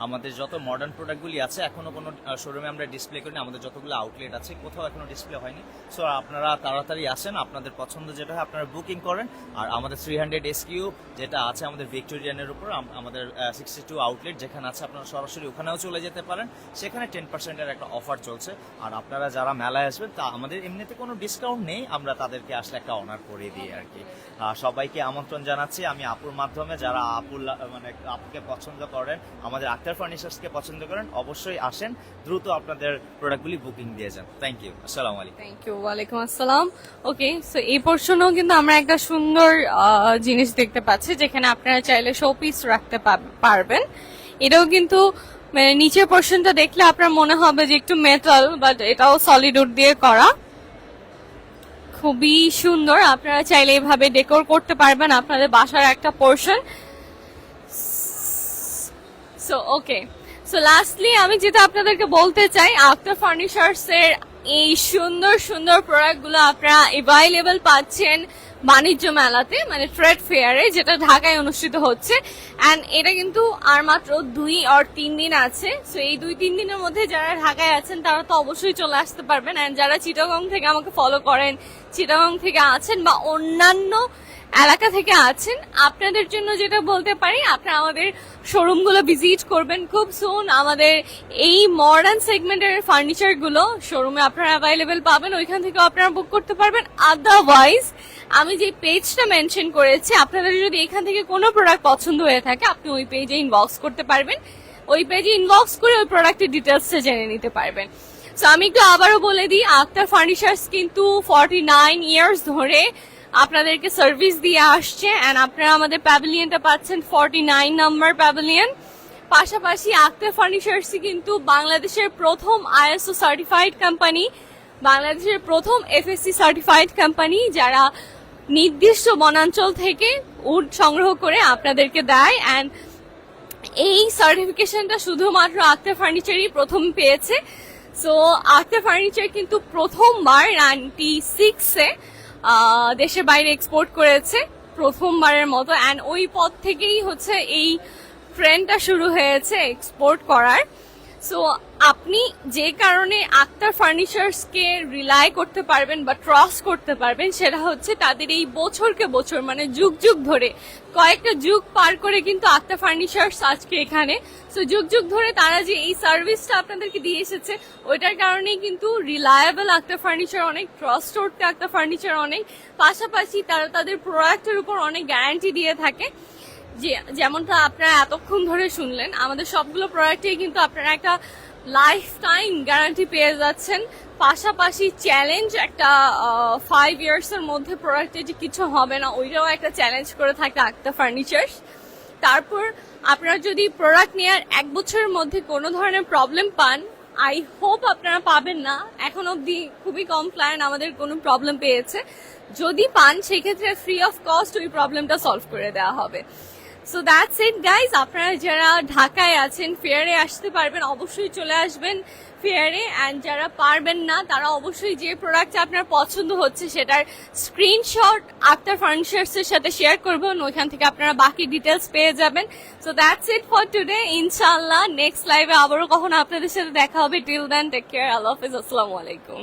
আমাদের যত মডার্ন প্রোডাক্টগুলি আছে এখনো কোনো শোরুমে আমরা ডিসপ্লে করিনি, আমাদের যতগুলো আউটলেট আছে কোথাও এখনো ডিসপ্লে হয়নি। সো আপনারা তাড়াতাড়ি আসেন, আপনাদের পছন্দ যেটা হয় আপনারা বুকিং করেন। আর আমাদের 300 SKU যেটা আছে আমাদের ভিক্টোরিয়ানের উপর, আমাদের 62 আউটলেট যেখানে আছে, আপনারা সরাসরি ওখানেও চলে যেতে পারেন, সেখানে 10%-এর একটা অফার চলছে। আর আপনারা যারা মেলায় আসবেন তা আমাদের এমনিতে কোনো ডিসকাউন্ট নেই, আমরা তাদেরকে আসলে একটা অনার করে দিই আর কি। সবাইকে আমন্ত্রণ জানাচ্ছি আমি আপুর মাধ্যমে, যারা মানে আপুকে পছন্দ করেন, আমাদের আক্তার ফার্নিচার্সকে পছন্দ করেন, অবশ্যই আসেন, দ্রুত আপনাদের প্রোডাক্টগুলি বুকিং দিয়ে যান। থ্যাংক ইউ, আসসালামু আলাইকুম। থ্যাংক ইউ, ওয়ালাইকুম আসসালাম। ওকে, সো এই পোর্শনেও কিন্তু আমরা একটা সুন্দর জিনিস দেখতে পাচ্ছি, যেখানে আপনারা চাইলে শোপিস রাখতে পারবেন। এটাও কিন্তু মানে নিচের পোর্শনটা দেখলে আপনার মনে হবে যে একটু মেটাল, বাট এটাও সলিড উড দিয়ে করা, খুবই সুন্দর। আপনারা চাইলে এইভাবে ডেকোর করতে পারবেন আপনাদের বাসার একটা portion. So okay, so lastly আমি যেটা আপনাদেরকে বলতে চাই, আক্তার ফার্নিচার্স এর এই সুন্দর সুন্দর প্রোডাক্টগুলো আপনারা অ্যাভেলেবল পাচ্ছেন বাণিজ্য মেলাতে, মানে ট্রেড ফেয়ারে, যেটা ঢাকায় অনুষ্ঠিত হচ্ছে। অ্যান্ড এটা কিন্তু আর মাত্র 2 or 3 দিন আছে। সো এই 2-3 দিনের মধ্যে যারা ঢাকায় আছেন তারা তো অবশ্যই চলে আসতে পারবেন। অ্যান্ড যারা চিটাগং থেকে আমাকে ফলো করেন, চিটাগং থেকে আছেন বা অন্যান্য এলাকা থেকে আছেন, আপনাদের জন্য যেটা বলতে পারি, আপনারা আমাদের শোরুমগুলো ভিজিট করবেন খুব সুন। আমাদের এই মডার্ন সেগমেন্টের ফার্নিচার গুলো শোরুমে আপনারা অ্যাভেলেবেল পাবেন, ওইখান থেকে আপনারা বুক করতে পারবেন। আদারওয়াইজ আমি যে পেজটা মেনশন করেছি, আপনাদের যদি এখান থেকে কোনো প্রোডাক্ট পছন্দ হয়ে থাকে আপনি ওই পেজে ইনবক্স করতে পারবেন, ওই পেজে ইনবক্স করে ওই প্রোডাক্টের ডিটেলসটা জেনে নিতে পারবেন। সো আমি একটু আবারও বলে দিই, আক্তার ফার্নিচার্স কিন্তু 49 ইয়ার্স ধরে আপনাদেরকে সার্ভিস দিয়ে আসছে। এন্ড আপনারা আমাদের প্যাভিলিয়নটা পাচ্ছেন 49 নম্বর প্যাভিলিয়ন। পাশাপাশি আক্তার ফার্নিচার্স কিন্তু বাংলাদেশের প্রথম ISO সার্টিফাইড কোম্পানি, বাংলাদেশের প্রথম FSC সার্টিফাইড কোম্পানি, যারা নির্দিষ্ট বনাঞ্চল থেকে উড সংগ্রহ করে আপনাদেরকে দেয়। এন্ড এই সার্টিফিকেশনটা শুধুমাত্র আক্তার ফার্নিচারই প্রথম পেয়েছে। সো আক্তার ফার্নিচার কিন্তু প্রথমবার 96-এ দেশের বাইরে এক্সপোর্ট করেছে প্রথমবারের মতো, অ্যান্ড ওই পথ থেকেই হচ্ছে এই ট্রেন্ডটা শুরু হয়েছে এক্সপোর্ট করার। সো আপনি যে কারণে আক্তার ফার্নিচার্সকে রিলাই করতে পারবেন বা ট্রাস্ট করতে পারবেন সেটা হচ্ছে তাদের এই বছরকে বছর মানে যুগ যুগ ধরে, কয়েকটা যুগ পার করে কিন্তু আক্তার ফার্নিচার্স আজকে এখানে। সো যুগ যুগ ধরে তারা যে এই সার্ভিসটা আপনাদেরকে দিয়ে এসেছে ওইটার কারণেই কিন্তু রিলায়েবল আক্তার ফার্নিচার অনেক, ট্রাস্টেড আক্তার ফার্নিচার অনেক, পাশাপাশি তারা তাদের প্রোডাক্টের উপর অনেক গ্যারান্টি দিয়ে থাকে। যেমনটা আপনারা এতক্ষণ ধরে শুনলেন, আমাদের সবগুলো প্রোডাক্টেই কিন্তু আপনারা একটা লাইফ টাইম গ্যারান্টি পেয়ে যাচ্ছেন, পাশাপাশি চ্যালেঞ্জ একটা 5 ইয়ার্সের মধ্যে প্রোডাক্টে যে কিছু হবে না ওইটাও একটা চ্যালেঞ্জ করে থাকে আক্তার ফার্নিচার্স। তারপর আপনারা যদি প্রোডাক্ট নেওয়ার 1 বছরের মধ্যে কোনো ধরনের প্রবলেম পান, আই হোপ আপনারা পাবেন না, এখন অবধি খুবই কম ক্লায়েন্ট আমাদের কোনো প্রবলেম পেয়েছে, যদি পান সেক্ষেত্রে ফ্রি অফ কস্ট ওই প্রবলেমটা সলভ করে দেওয়া হবে। সো দ্যাটস ইট গাইজ, আপনারা যারা ঢাকায় আছেন ফেয়ারে আসতে পারবেন, অবশ্যই চলে আসবেন ফেয়ারে। অ্যান্ড যারা পারবেন না তারা অবশ্যই যে প্রোডাক্ট আপনার পছন্দ হচ্ছে সেটার স্ক্রিনশট আক্তার ফার্নিচার্সের সাথে শেয়ার করবেন, ওইখান থেকে আপনারা বাকি ডিটেলস পেয়ে যাবেন। So that's it for today, ইনশাআল্লাহ নেক্সট লাইভে আবারও কখনো আপনাদের সাথে দেখা হবে। টিল দেন টেক কেয়ার, আল্লাহ হাফেজ, আসসালামু আলাইকুম।